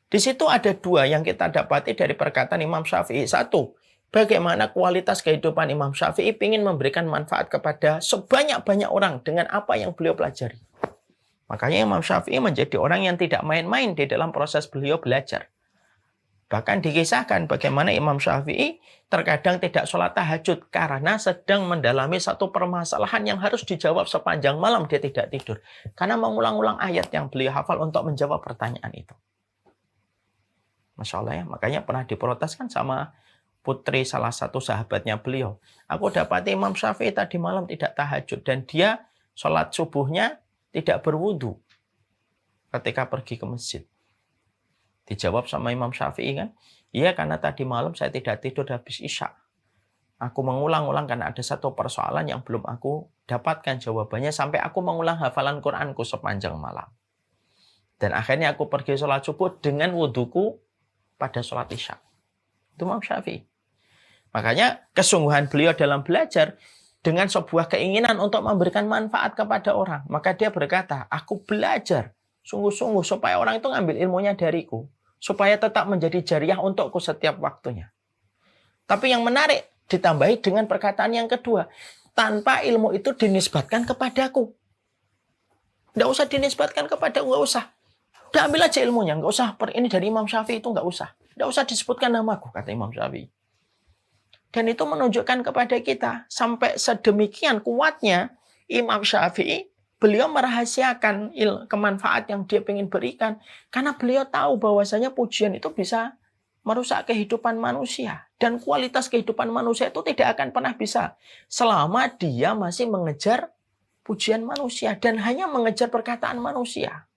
Di situ ada dua yang kita dapati dari perkataan Imam Syafi'i. Satu, bagaimana kualitas kehidupan Imam Syafi'i ingin memberikan manfaat kepada sebanyak-banyak orang dengan apa yang beliau pelajari. Makanya Imam Syafi'i menjadi orang yang tidak main-main di dalam proses beliau belajar. Bahkan dikisahkan bagaimana Imam Syafi'i terkadang tidak sholat tahajud karena sedang mendalami satu permasalahan yang harus dijawab sepanjang malam dia tidak tidur. Karena mengulang-ulang ayat yang beliau hafal untuk menjawab pertanyaan itu. Masya Allah ya, makanya pernah diproteskan sama putri salah satu sahabatnya beliau. Aku dapati Imam Syafi'i tadi malam tidak tahajud dan dia sholat subuhnya tidak berwudu ketika pergi ke masjid. Dijawab sama Imam Syafi'i kan, iya karena tadi malam saya tidak tidur habis isya. Aku mengulang-ulang karena ada satu persoalan yang belum aku dapatkan jawabannya sampai aku mengulang hafalan Qur'anku sepanjang malam. Dan akhirnya aku pergi sholat subuh dengan wuduku pada sholat isya. Itu Imam Syafi'i. Makanya kesungguhan beliau dalam belajar dengan sebuah keinginan untuk memberikan manfaat kepada orang. Maka dia berkata, aku belajar sungguh-sungguh supaya orang itu ngambil ilmunya dariku. Supaya tetap menjadi jariah untukku setiap waktunya. Tapi yang menarik, ditambahi dengan perkataan yang kedua. Tanpa ilmu itu dinisbatkan kepadaku. Tidak usah dinisbatkan kepadaku, nggak usah. Udah ambil aja ilmunya, nggak usah. Ini dari Imam Syafi'i itu nggak usah. Nggak usah disebutkan namaku, kata Imam Syafi'i. Dan itu menunjukkan kepada kita, sampai sedemikian kuatnya Imam Syafi'i, beliau merahasiakan kemanfaat yang dia ingin berikan. Karena beliau tahu bahwasanya pujian itu bisa merusak kehidupan manusia. Dan kualitas kehidupan manusia itu tidak akan pernah bisa selama dia masih mengejar pujian manusia. Dan hanya mengejar perkataan manusia.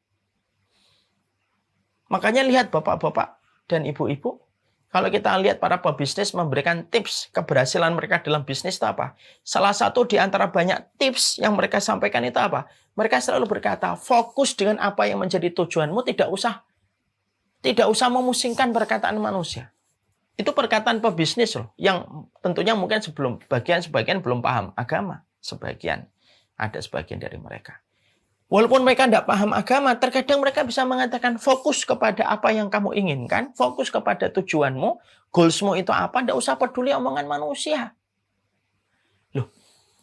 Makanya lihat bapak-bapak dan ibu-ibu. Kalau kita lihat para pebisnis memberikan tips keberhasilan mereka dalam bisnis itu apa? Salah satu di antara banyak tips yang mereka sampaikan itu apa? Mereka selalu berkata, fokus dengan apa yang menjadi tujuanmu, tidak usah memusingkan perkataan manusia. Itu perkataan pebisnis loh, yang tentunya mungkin sebagian belum paham agama. Ada sebagian dari mereka. Walaupun mereka tidak paham agama, terkadang mereka bisa mengatakan fokus kepada apa yang kamu inginkan, fokus kepada tujuanmu, goalsmu itu apa, tidak usah peduli omongan manusia. Loh,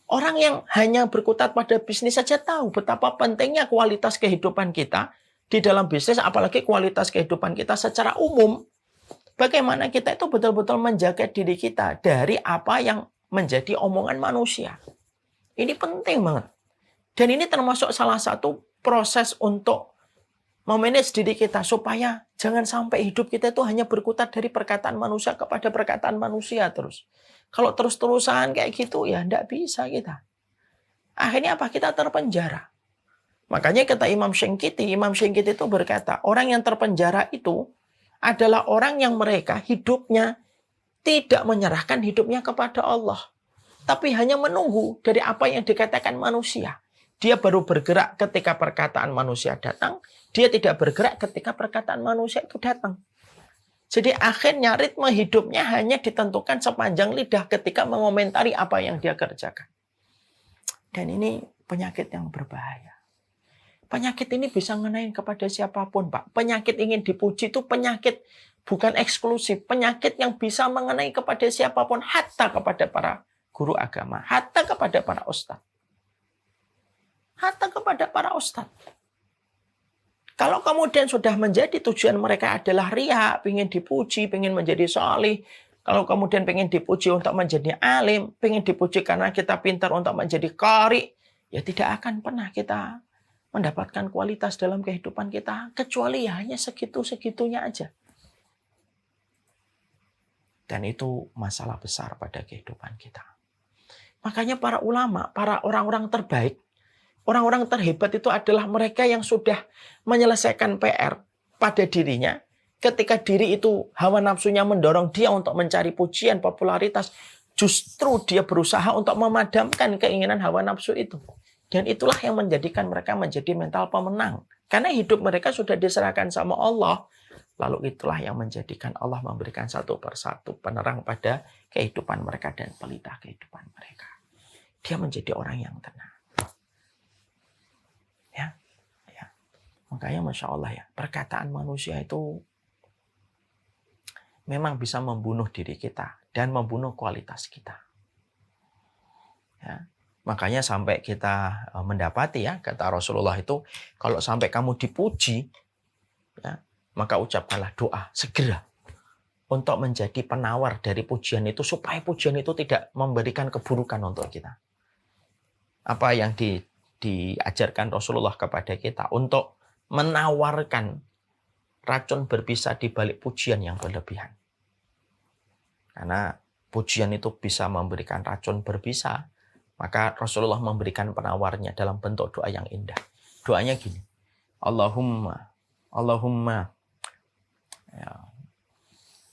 orang yang hanya berkutat pada bisnis saja tahu betapa pentingnya kualitas kehidupan kita di dalam bisnis, apalagi kualitas kehidupan kita secara umum. Bagaimana kita itu betul-betul menjaga diri kita dari apa yang menjadi omongan manusia. Ini penting banget. Dan ini termasuk salah satu proses untuk memanage diri kita supaya jangan sampai hidup kita itu hanya berkutat dari perkataan manusia kepada perkataan manusia terus. Kalau terus-terusan kayak gitu ya tidak bisa kita. Akhirnya apa? Kita terpenjara. Makanya kata Imam Syinqiti itu berkata, orang yang terpenjara itu adalah orang yang mereka hidupnya tidak menyerahkan hidupnya kepada Allah. Tapi hanya menunggu dari apa yang dikatakan manusia. Dia baru bergerak ketika perkataan manusia datang. Dia tidak bergerak ketika perkataan manusia itu datang. Jadi akhirnya ritme hidupnya hanya ditentukan sepanjang lidah ketika mengomentari apa yang dia kerjakan. Dan ini penyakit yang berbahaya. Penyakit ini bisa ngenain kepada siapapun, Pak. Penyakit ingin dipuji itu penyakit bukan eksklusif. Penyakit yang bisa mengenai kepada siapapun, hatta kepada para guru agama, hatta kepada para ustadz. Hatta kepada para ustadz. Kalau kemudian sudah menjadi tujuan mereka adalah riya, ingin dipuji, ingin menjadi solih, Kalau kemudian pengen dipuji untuk menjadi alim, pengen dipuji karena kita pintar untuk menjadi qari, ya tidak akan pernah kita mendapatkan kualitas dalam kehidupan kita, kecuali ya hanya segitu-segitunya aja. Dan itu masalah besar pada kehidupan kita. Makanya para ulama, para orang-orang terbaik, orang-orang terhebat itu adalah mereka yang sudah menyelesaikan PR pada dirinya. Ketika diri itu hawa nafsunya mendorong dia untuk mencari pujian, popularitas, justru dia berusaha untuk memadamkan keinginan hawa nafsu itu. Dan itulah yang menjadikan mereka menjadi mental pemenang. Karena hidup mereka sudah diserahkan sama Allah. Lalu itulah yang menjadikan Allah memberikan satu persatu penerang pada kehidupan mereka dan pelita kehidupan mereka. Dia menjadi orang yang tenang. Ya. Makanya Masya Allah ya, perkataan manusia itu memang bisa membunuh diri kita dan membunuh kualitas kita. Ya. Makanya sampai kita mendapati ya, kata Rasulullah itu, kalau sampai kamu dipuji, ya, maka ucapkanlah doa segera untuk menjadi penawar dari pujian itu, supaya pujian itu tidak memberikan keburukan untuk kita. Apa yang diajarkan Rasulullah kepada kita untuk menawarkan racun berbisa di balik pujian yang berlebihan. Karena pujian itu bisa memberikan racun berbisa, maka Rasulullah memberikan penawarnya dalam bentuk doa yang indah. Doanya gini, Allahumma. Ya,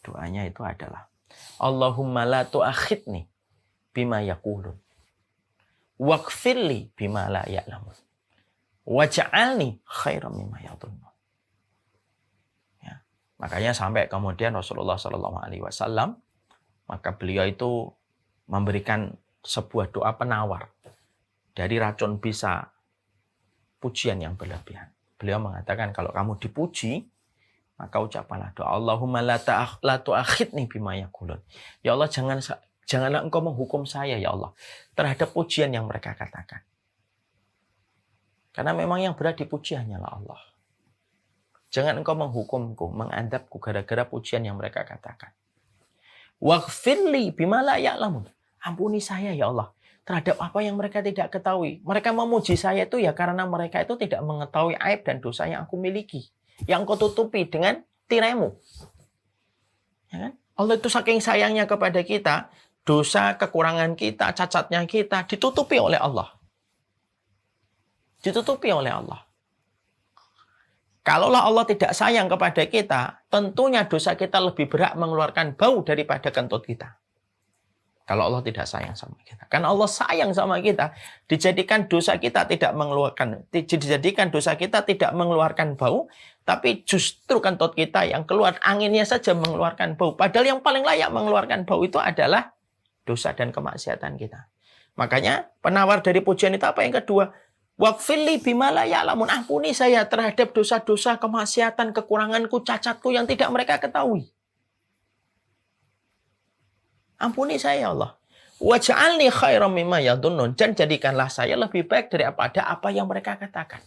doanya itu adalah, Allahumma la tu'akhidni bima yaqulun, waghfirli bima la ya'lamun, waj'alni khairan mimma yadhunnun. Makanya sampai kemudian Rasulullah SAW, maka beliau itu memberikan sebuah doa penawar dari racun bisa pujian yang berlebihan. Beliau mengatakan kalau kamu dipuji, maka ucapkanlah doa Allahumma la tu'akhidni bima yaqulun. Ya Allah, janganlah engkau menghukum saya ya Allah terhadap pujian yang mereka katakan. Karena memang yang berat dipuji hanyalah Allah. Jangan engkau menghukumku, mengadabku gara-gara pujian yang mereka katakan. Waghfirli bima la ya'lamun. Ampuni saya ya Allah terhadap apa yang mereka tidak ketahui. Mereka memuji saya itu ya karena mereka itu tidak mengetahui aib dan dosa yang aku miliki, yang kau tutupi dengan tiraimu. Ya kan? Allah itu saking sayangnya kepada kita, dosa, kekurangan kita, cacatnya kita ditutupi oleh Allah. Ditutupi oleh Allah. Kalaulah Allah tidak sayang kepada kita, tentunya dosa kita lebih berat mengeluarkan bau daripada kentut kita. Kalau Allah tidak sayang sama kita. Karena Allah sayang sama kita, dijadikan dosa kita tidak mengeluarkan bau, tapi justru kentut kita yang keluar anginnya saja mengeluarkan bau. Padahal yang paling layak mengeluarkan bau itu adalah dosa dan kemaksiatan kita. Makanya penawar dari pujian itu apa yang kedua? Waghfirli bima la ya'lamun. Ampuni saya terhadap dosa-dosa, kemaksiatan, kekuranganku, cacatku yang tidak mereka ketahui. Ampuni saya ya Allah. Waj'alni khairan mimma yadhunnun. Dan jadikanlah saya lebih baik daripada apa yang mereka katakan.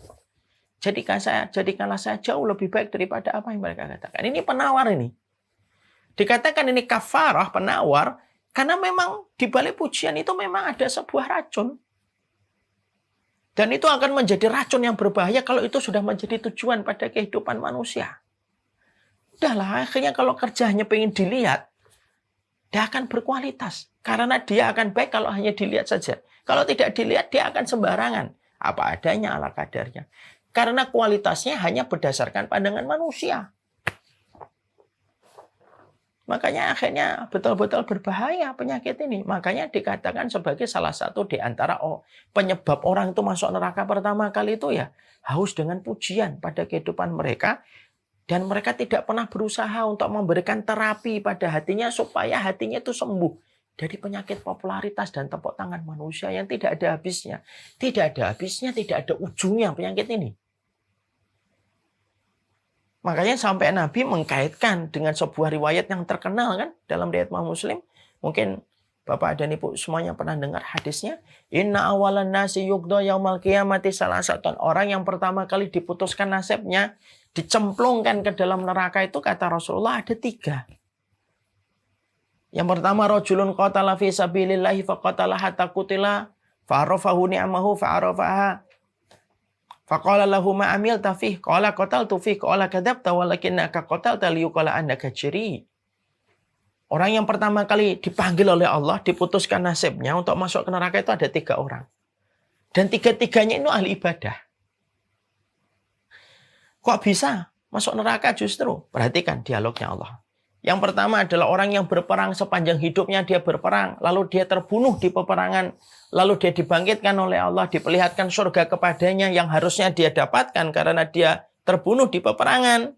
Jadikanlah saya jauh lebih baik daripada apa yang mereka katakan. Ini penawar ini. Dikatakan ini kafarah, penawar, karena memang di balik pujian itu memang ada sebuah racun. Dan itu akan menjadi racun yang berbahaya kalau itu sudah menjadi tujuan pada kehidupan manusia. Udahlah, akhirnya kalau kerjanya pengen dilihat, dia akan berkualitas. Karena dia akan baik kalau hanya dilihat saja. Kalau tidak dilihat, dia akan sembarangan. Apa adanya, ala kadarnya. Karena kualitasnya hanya berdasarkan pandangan manusia. Makanya akhirnya betul-betul berbahaya penyakit ini. Makanya dikatakan sebagai salah satu di antara penyebab orang itu masuk neraka pertama kali itu ya haus dengan pujian pada kehidupan mereka. Dan mereka tidak pernah berusaha untuk memberikan terapi pada hatinya supaya hatinya itu sembuh dari penyakit popularitas dan tepuk tangan manusia yang tidak ada habisnya. Tidak ada habisnya, tidak ada ujungnya penyakit ini. Makanya sampai Nabi mengkaitkan dengan sebuah riwayat yang terkenal kan dalam riwayat Muslim. Mungkin Bapak dan Ibu semuanya pernah dengar hadisnya. Inna awalan nasi yugdo yaumal qiyamati salasatun. Orang yang pertama kali diputuskan nasibnya, dicemplungkan ke dalam neraka itu kata Rasulullah ada 3. Yang pertama, rajulun qatala fi sabilillahi faqatala hatta qutila fa'arafahu ni'amahu fa'arafaha faqala lahu ma amilta fih qala qataltu fih qala kadzabta walakinnaka qatalta liyuqala annaka jari. Orang yang pertama kali dipanggil oleh Allah, diputuskan nasibnya untuk masuk ke neraka itu ada 3 orang. Dan 3-tiganya itu ahli ibadah. Kok bisa masuk neraka justru? Perhatikan dialognya Allah. Yang pertama adalah orang yang berperang sepanjang hidupnya dia berperang. Lalu dia terbunuh di peperangan. Lalu dia dibangkitkan oleh Allah. Diperlihatkan surga kepadanya yang harusnya dia dapatkan karena dia terbunuh di peperangan.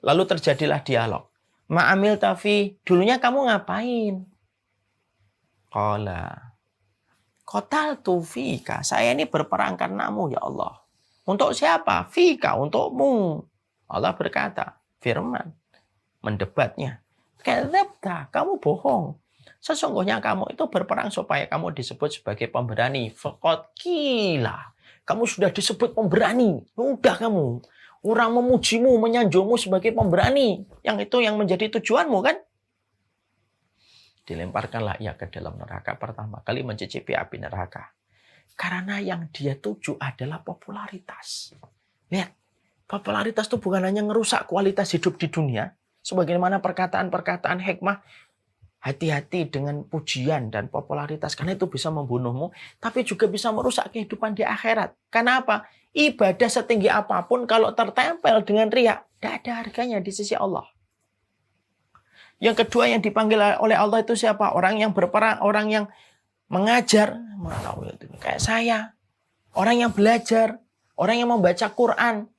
Lalu terjadilah dialog. Ma'amil tafi, dulunya kamu ngapain? Qala qataltu fika, saya ini berperang karenamu ya Allah. Untuk siapa? Fika, untukmu. Allah berkata, firman, mendebatnya. Kadzabta, kamu bohong. Sesungguhnya kamu itu berperang supaya kamu disebut sebagai pemberani. Faqad qila, kamu sudah disebut pemberani. Udah kamu. Orang memujimu, menyanjungmu sebagai pemberani. Yang itu yang menjadi tujuanmu kan? Dilemparkanlah ia ke dalam neraka pertama kali mencicipi api neraka. Karena yang dia tuju adalah popularitas. Lihat, popularitas itu bukan hanya ngerusak kualitas hidup di dunia. Sebagaimana perkataan-perkataan hikmah, hati-hati dengan pujian dan popularitas. Karena itu bisa membunuhmu, tapi juga bisa merusak kehidupan di akhirat. Karena apa? Ibadah setinggi apapun kalau tertempel dengan riya, tidak ada harganya di sisi Allah. Yang kedua yang dipanggil oleh Allah itu siapa? Orang yang berperang, orang yang mengajar. Kayak saya. Orang yang belajar. Orang yang membaca Quran.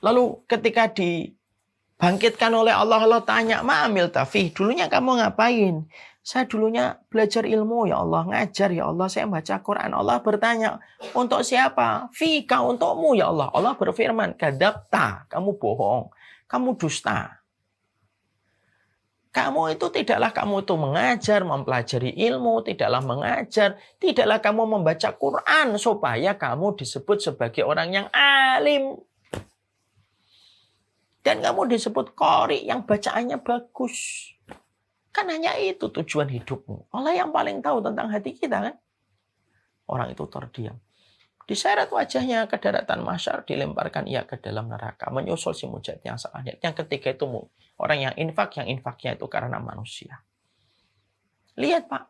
Lalu ketika dibangkitkan oleh Allah, Allah tanya, ma'amil tafih, dulunya kamu ngapain? Saya dulunya belajar ilmu ya Allah, ngajar ya Allah, saya baca Quran. Allah bertanya, untuk siapa? Fika, untukmu ya Allah. Allah berfirman, kadzabta, kamu bohong, kamu dusta. Kamu itu tidaklah kamu itu mengajar, mempelajari ilmu, tidaklah mengajar, tidaklah kamu membaca Quran supaya kamu disebut sebagai orang yang alim. Dan kamu disebut qori yang bacaannya bagus. Kan hanya itu tujuan hidupmu. Allah yang paling tahu tentang hati kita kan. Orang itu terdiam. Diseret wajahnya ke daratan mahsyar, dilemparkan ia ke dalam neraka. Menyusul si mujahid yang selanjutnya. Yang ketiga itu orang yang infaknya itu karena manusia. Lihat Pak.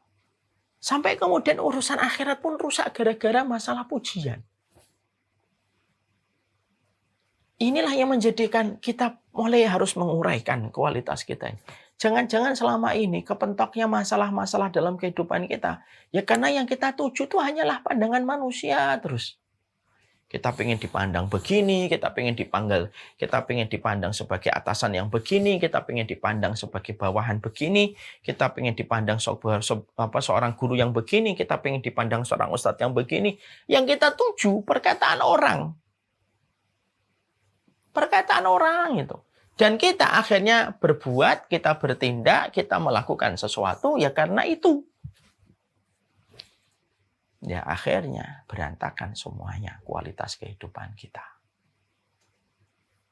Sampai kemudian urusan akhirat pun rusak gara-gara masalah pujian. Inilah yang menjadikan kita mulai harus menguraikan kualitas kita ini. Jangan-jangan selama ini kepentoknya masalah-masalah dalam kehidupan kita. Ya karena yang kita tuju itu hanyalah pandangan manusia terus. Kita pengen dipandang begini, kita pengen dipandang sebagai atasan yang begini, kita pengen dipandang sebagai bawahan begini, kita pengen dipandang seorang guru yang begini, kita pengen dipandang seorang ustadz yang begini. Yang kita tuju perkataan orang. Perkataan orang itu. Dan kita akhirnya berbuat, kita bertindak, kita melakukan sesuatu ya karena itu. Ya akhirnya berantakan semuanya kualitas kehidupan kita.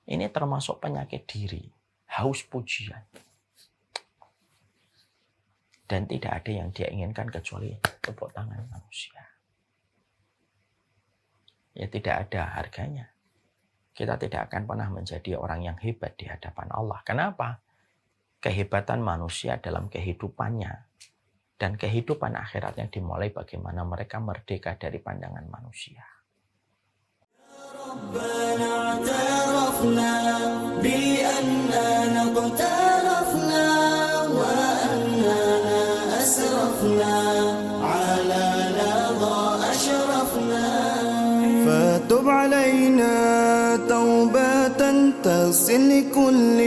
Ini termasuk penyakit diri, haus pujian. Dan tidak ada yang dia inginkan kecuali tepuk tangan manusia. Ya tidak ada harganya. Kita tidak akan pernah menjadi orang yang hebat di hadapan Allah. Kenapa? Kehebatan manusia dalam kehidupannya dan kehidupan akhiratnya dimulai bagaimana mereka merdeka dari pandangan manusia. فتب علينا توبة تغسل كل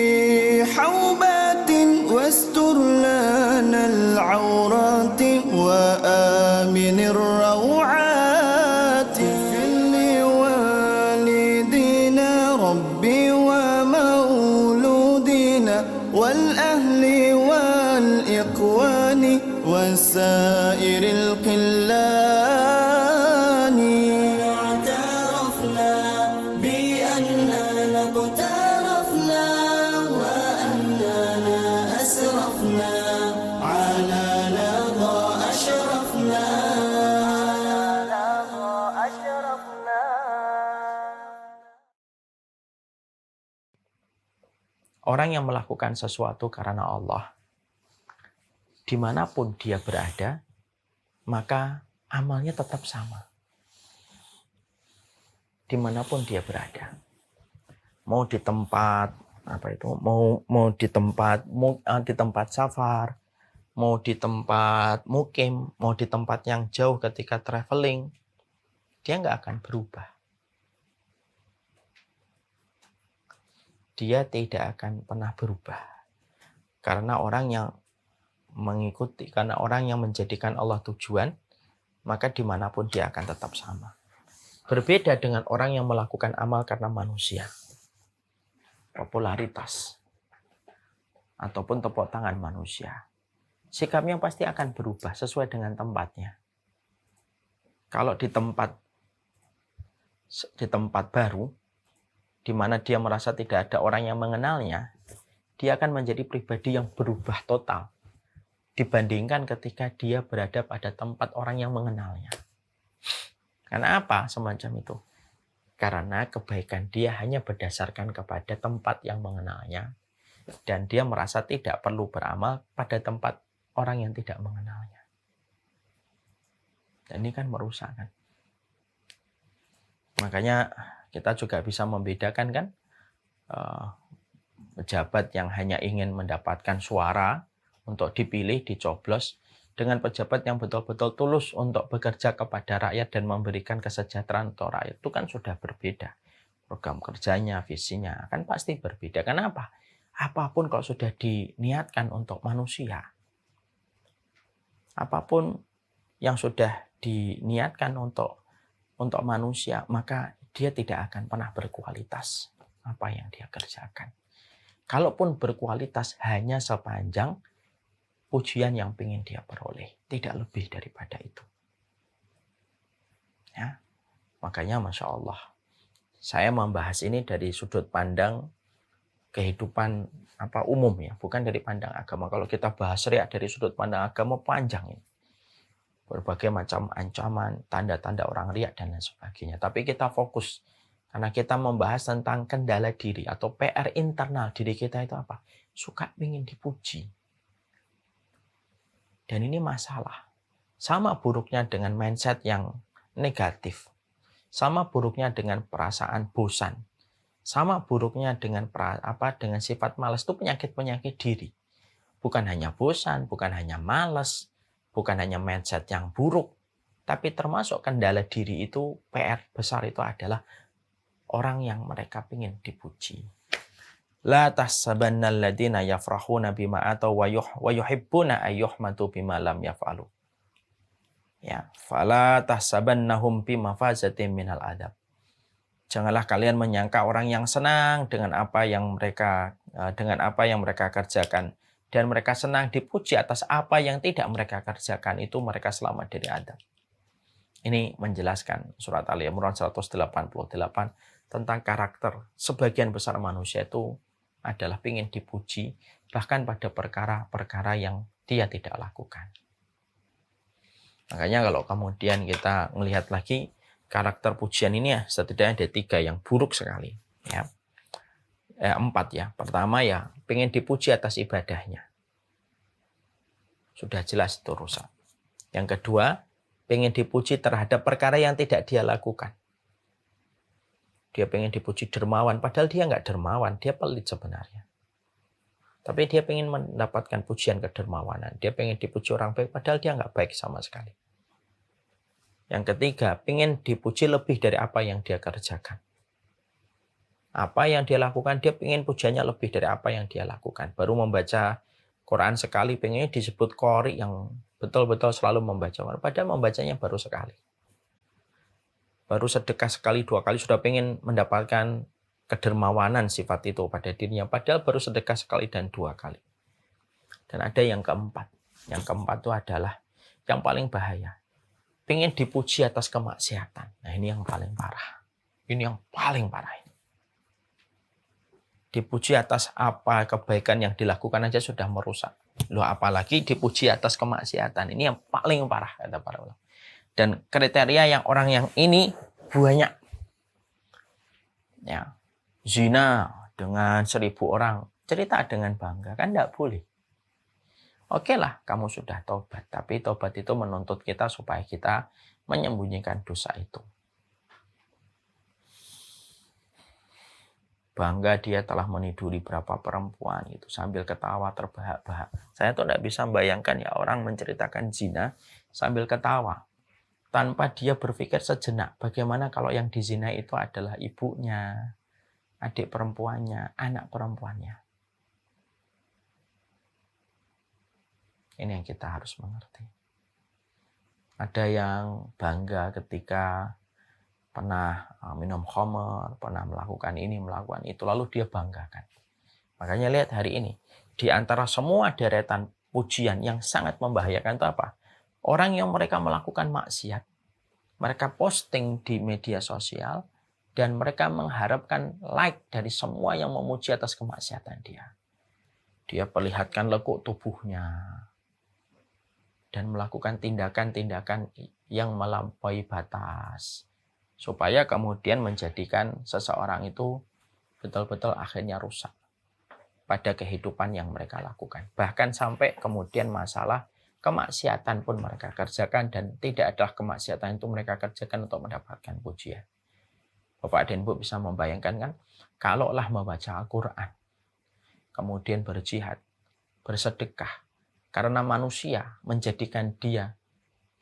حوبات واستر لنا العورات وآمن الروعات اغفر لوالدينا ربي ومولودينا والأهل والإخوان وسائر القلان. اعترفنا بأننا اقترفنا وأننا أسرفنا Orang yang melakukan sesuatu karena Allah, dimanapun dia berada, maka amalnya tetap sama. Dimanapun dia berada, mau di tempat di tempat safar, mau di tempat mukim, mau di tempat yang jauh ketika traveling, dia nggak akan berubah. Dia tidak akan pernah berubah. Karena orang yang mengikuti, karena orang yang menjadikan Allah tujuan, maka dimanapun dia akan tetap sama. Berbeda dengan orang yang melakukan amal karena manusia, popularitas, ataupun tepuk tangan manusia. Sikapnya pasti akan berubah sesuai dengan tempatnya. Kalau di tempat baru, di mana dia merasa tidak ada orang yang mengenalnya, dia akan menjadi pribadi yang berubah total dibandingkan ketika dia berada pada tempat orang yang mengenalnya. Karena apa semacam itu? Karena kebaikan dia hanya berdasarkan kepada tempat yang mengenalnya, dan dia merasa tidak perlu beramal pada tempat orang yang tidak mengenalnya. Dan ini kan merusak kan. Makanya kita juga bisa membedakan kan pejabat yang hanya ingin mendapatkan suara untuk dipilih, dicoblos, dengan pejabat yang betul-betul tulus untuk bekerja kepada rakyat dan memberikan kesejahteraan untuk rakyat. Itu kan sudah berbeda. Program kerjanya, visinya kan pasti berbeda. Kenapa? Apapun kalau sudah diniatkan untuk manusia, apapun yang sudah diniatkan untuk manusia, maka dia tidak akan pernah berkualitas apa yang dia kerjakan. Kalaupun berkualitas hanya sepanjang pujian yang ingin dia peroleh, tidak lebih daripada itu. Ya, makanya Masya Allah, saya membahas ini dari sudut pandang kehidupan umum ya, bukan dari pandang agama. Kalau kita bahas riya dari sudut pandang agama panjang ini. Berbagai macam ancaman, tanda-tanda orang riya dan lain sebagainya. Tapi kita fokus karena kita membahas tentang kendala diri atau PR internal diri kita itu apa? Suka ingin dipuji. Dan ini masalah. Sama buruknya dengan mindset yang negatif. Sama buruknya dengan perasaan bosan. Sama buruknya dengan dengan sifat malas. Itu penyakit-penyakit diri. Bukan hanya bosan, bukan hanya malas, bukan hanya mindset yang buruk, tapi termasuk kendala diri itu, PR besar itu adalah orang yang mereka ingin dipuji. La tahsabanna alladziina yafrahuna bima ataw wa yuhibbuna ay yuhmadu bima lam yaf'alu. Ya, fala tahsabannahum bi mafazatin minal adab. Janganlah kalian menyangka orang yang senang dengan apa yang mereka kerjakan, dan mereka senang dipuji atas apa yang tidak mereka kerjakan, itu mereka selamat dari adab. Ini menjelaskan surat Ali Imran 188 tentang karakter sebagian besar manusia itu adalah ingin dipuji, bahkan pada perkara-perkara yang dia tidak lakukan. Makanya kalau kemudian kita melihat lagi karakter pujian ini, ya setidaknya ada 3 yang buruk sekali. Ya. 4 ya. Pertama ya, ingin dipuji atas ibadahnya. Sudah jelas itu rusak. Yang kedua, ingin dipuji terhadap perkara yang tidak dia lakukan. Dia pengen dipuji dermawan, padahal dia nggak dermawan, dia pelit sebenarnya. Tapi dia pengen mendapatkan pujian kedermawanan. Dia pengen dipuji orang baik, padahal dia nggak baik sama sekali. Yang ketiga, pengen dipuji lebih dari apa yang dia kerjakan. Apa yang dia lakukan, dia pengen pujiannya lebih dari apa yang dia lakukan. Baru membaca Quran sekali, pengennya disebut qori yang betul-betul selalu membaca Quran. Padahal membacanya baru sekali. Baru sedekah sekali, 2 kali sudah pengen mendapatkan kedermawanan sifat itu pada dirinya. Padahal baru sedekah sekali dan 2 kali. Dan ada yang keempat. Yang keempat itu adalah yang paling bahaya. Pengen dipuji atas kemaksiatan. Nah ini yang paling parah. Ini yang paling parah. Dipuji atas apa kebaikan yang dilakukan aja sudah merusak. Loh, apalagi dipuji atas kemaksiatan. Ini yang paling parah, kata para ulama. Dan kriteria yang orang yang ini banyak. Ya, zina dengan 1000 orang, cerita dengan bangga, kan tidak boleh. Oke lah, kamu sudah tobat. Tapi tobat itu menuntut kita supaya kita menyembunyikan dosa itu. Bangga dia telah meniduri berapa perempuan itu sambil ketawa terbahak-bahak. Saya tuh tidak bisa membayangkan ya orang menceritakan zina sambil ketawa. Tanpa dia berpikir sejenak, bagaimana kalau yang dizina itu adalah ibunya, adik perempuannya, anak perempuannya. Ini yang kita harus mengerti. Ada yang bangga ketika pernah minum khamar, pernah melakukan ini, melakukan itu, lalu dia banggakan. Makanya lihat hari ini, di antara semua deretan pujian yang sangat membahayakan itu apa? Orang yang mereka melakukan maksiat, mereka posting di media sosial, dan mereka mengharapkan like dari semua yang memuji atas kemaksiatan dia. Dia perlihatkan lekuk tubuhnya, dan melakukan tindakan-tindakan yang melampaui batas. Supaya kemudian menjadikan seseorang itu betul-betul akhirnya rusak pada kehidupan yang mereka lakukan. Bahkan sampai kemudian masalah kemaksiatan pun mereka kerjakan dan tidak ada kemaksiatan itu mereka kerjakan untuk mendapatkan pujian. Bapak dan Ibu bisa membayangkan kan, kalaulah membaca Al-Quran, kemudian berjihad, bersedekah, karena manusia menjadikan dia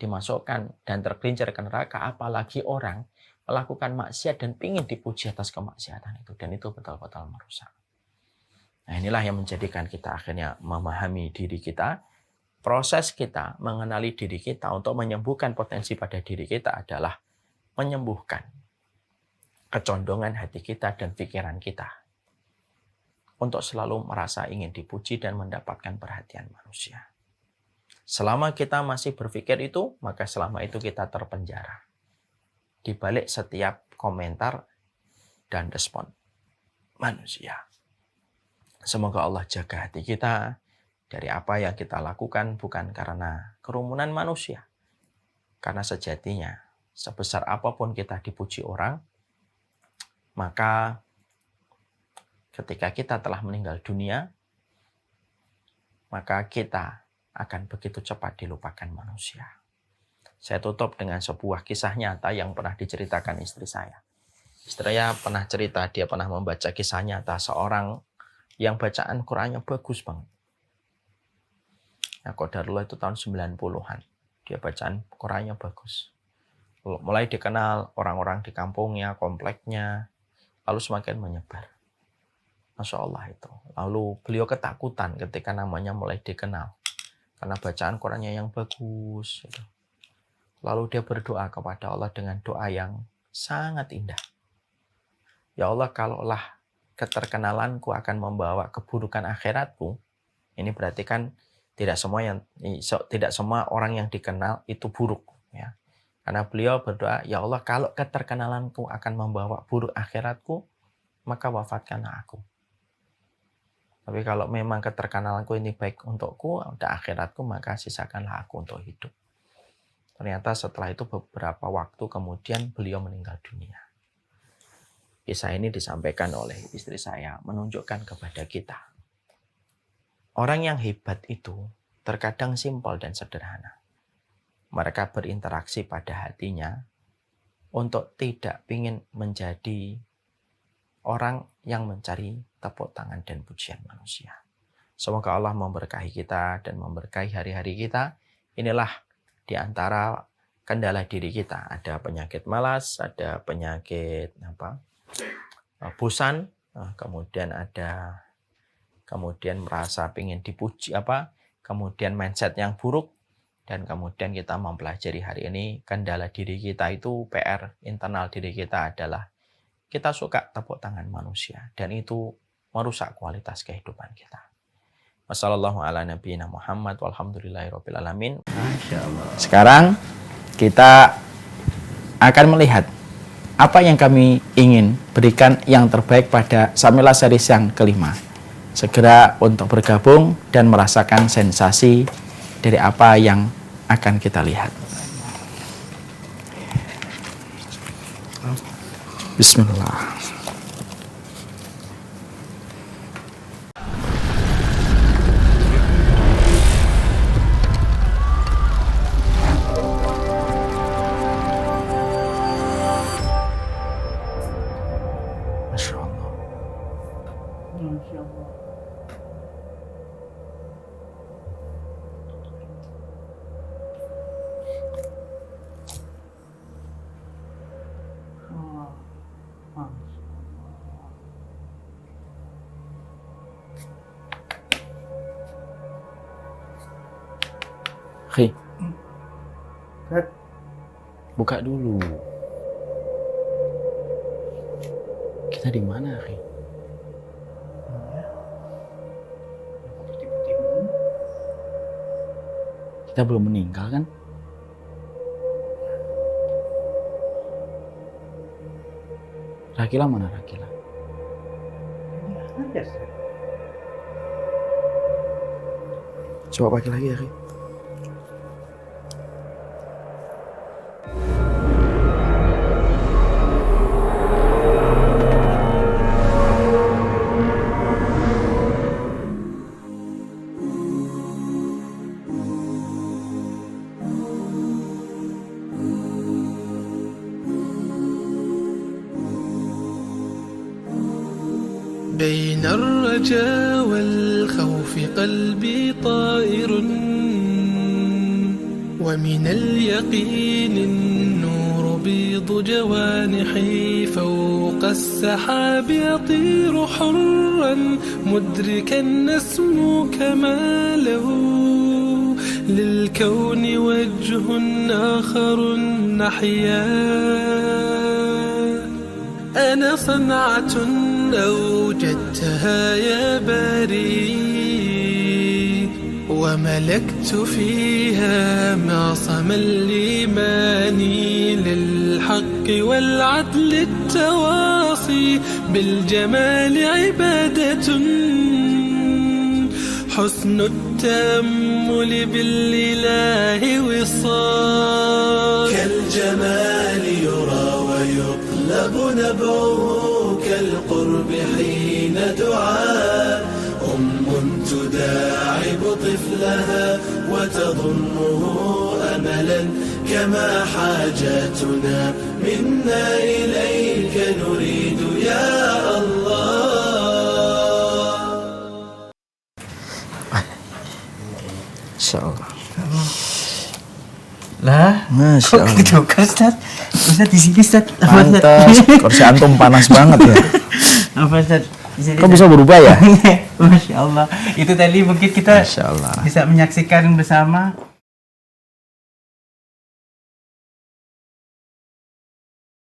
dimasukkan dan tergelincir ke neraka, apalagi orang melakukan maksiat dan ingin dipuji atas kemaksiatan itu, dan itu betul-betul merusak. Nah, inilah yang menjadikan kita akhirnya memahami diri kita. Proses kita mengenali diri kita untuk menyembuhkan potensi pada diri kita adalah menyembuhkan kecondongan hati kita dan pikiran kita untuk selalu merasa ingin dipuji dan mendapatkan perhatian manusia. Selama kita masih berpikir itu, maka selama itu kita terpenjara di balik setiap komentar dan respon manusia. Semoga Allah jaga hati kita dari apa yang kita lakukan bukan karena kerumunan manusia. Karena sejatinya, sebesar apapun kita dipuji orang, maka ketika kita telah meninggal dunia, maka kita akan begitu cepat dilupakan manusia. Saya tutup dengan sebuah kisah nyata yang pernah diceritakan istri saya. Istri saya pernah cerita, dia pernah membaca kisah nyata seorang yang bacaan Qur'annya bagus banget. Nah, qadarullah itu tahun 90-an. Dia bacaan Qur'annya bagus. Mulai dikenal orang-orang di kampungnya, kompleknya, lalu semakin menyebar. Masya Allah itu. Lalu beliau ketakutan ketika namanya mulai dikenal. Karena bacaan Qur'annya yang bagus. Gitu. Lalu dia berdoa kepada Allah dengan doa yang sangat indah. Ya Allah, kalaulah keterkenalanku akan membawa keburukan akhiratku, ini berarti kan tidak semua orang yang dikenal itu buruk. Ya. Karena beliau berdoa, ya Allah, kalau keterkenalanku akan membawa buruk akhiratku, maka wafatkanlah aku. Tapi kalau memang keterkenalanku ini baik untukku, untuk akhiratku, maka sisakanlah aku untuk hidup. Ternyata setelah itu beberapa waktu kemudian beliau meninggal dunia. Kisah ini disampaikan oleh istri saya, menunjukkan kepada kita. Orang yang hebat itu terkadang simpel dan sederhana. Mereka berinteraksi pada hatinya untuk tidak ingin menjadi orang yang mencari tepuk tangan dan pujian manusia. Semoga Allah memberkahi kita dan memberkahi hari-hari kita. Inilah di antara kendala diri kita. Ada penyakit malas, ada penyakit bosan, kemudian merasa ingin dipuji, kemudian mindset yang buruk, dan kemudian kita mempelajari hari ini kendala diri kita itu, PR internal diri kita adalah kita suka tepuk tangan manusia, dan itu merusak kualitas kehidupan kita. Wassalamualaikum warahmatullahi wabarakatuh. Walhamdulillahirabbil alamin. Sekarang kita akan melihat apa yang kami ingin berikan yang terbaik pada Samilah series yang kelima. segera untuk bergabung dan merasakan sensasi dari apa yang akan kita lihat. Bismillah. Masya Allah. Khi, buka dulu. Kita di mana, Khi? Kita belum meninggal kan? Rakila mana Rakila? Coba pakai lagi ya, Khi. بين الرجاء والخوف قلبي طائر ومن اليقين النور بيض جوانحي فوق السحاب يطير حرا مدركا نسمو كماله للكون وجه آخر نحيا أنا صنعة أوجدتها يا باري وملكت فيها معصم الإيمان للحق والعدل التواصي بالجمال عبادة حسن التأمل بالإله وصال كالجمال يرى ويطلب نبعه كالقرب حين دعاء تداعب طفلها وتضمه أملا كما حاجاتنا منا إليك نريد يا الله. Insyaallah. Lah, Masya kok gitu kan Ustaz? Ustaz di sini Ustaz. Pantas, kursi antum panas banget ya. Apa Ustaz? Di sini, Kok bisa berubah ya? Masya Allah. Itu tadi mungkin kita Masya Allah. bisa menyaksikan bersama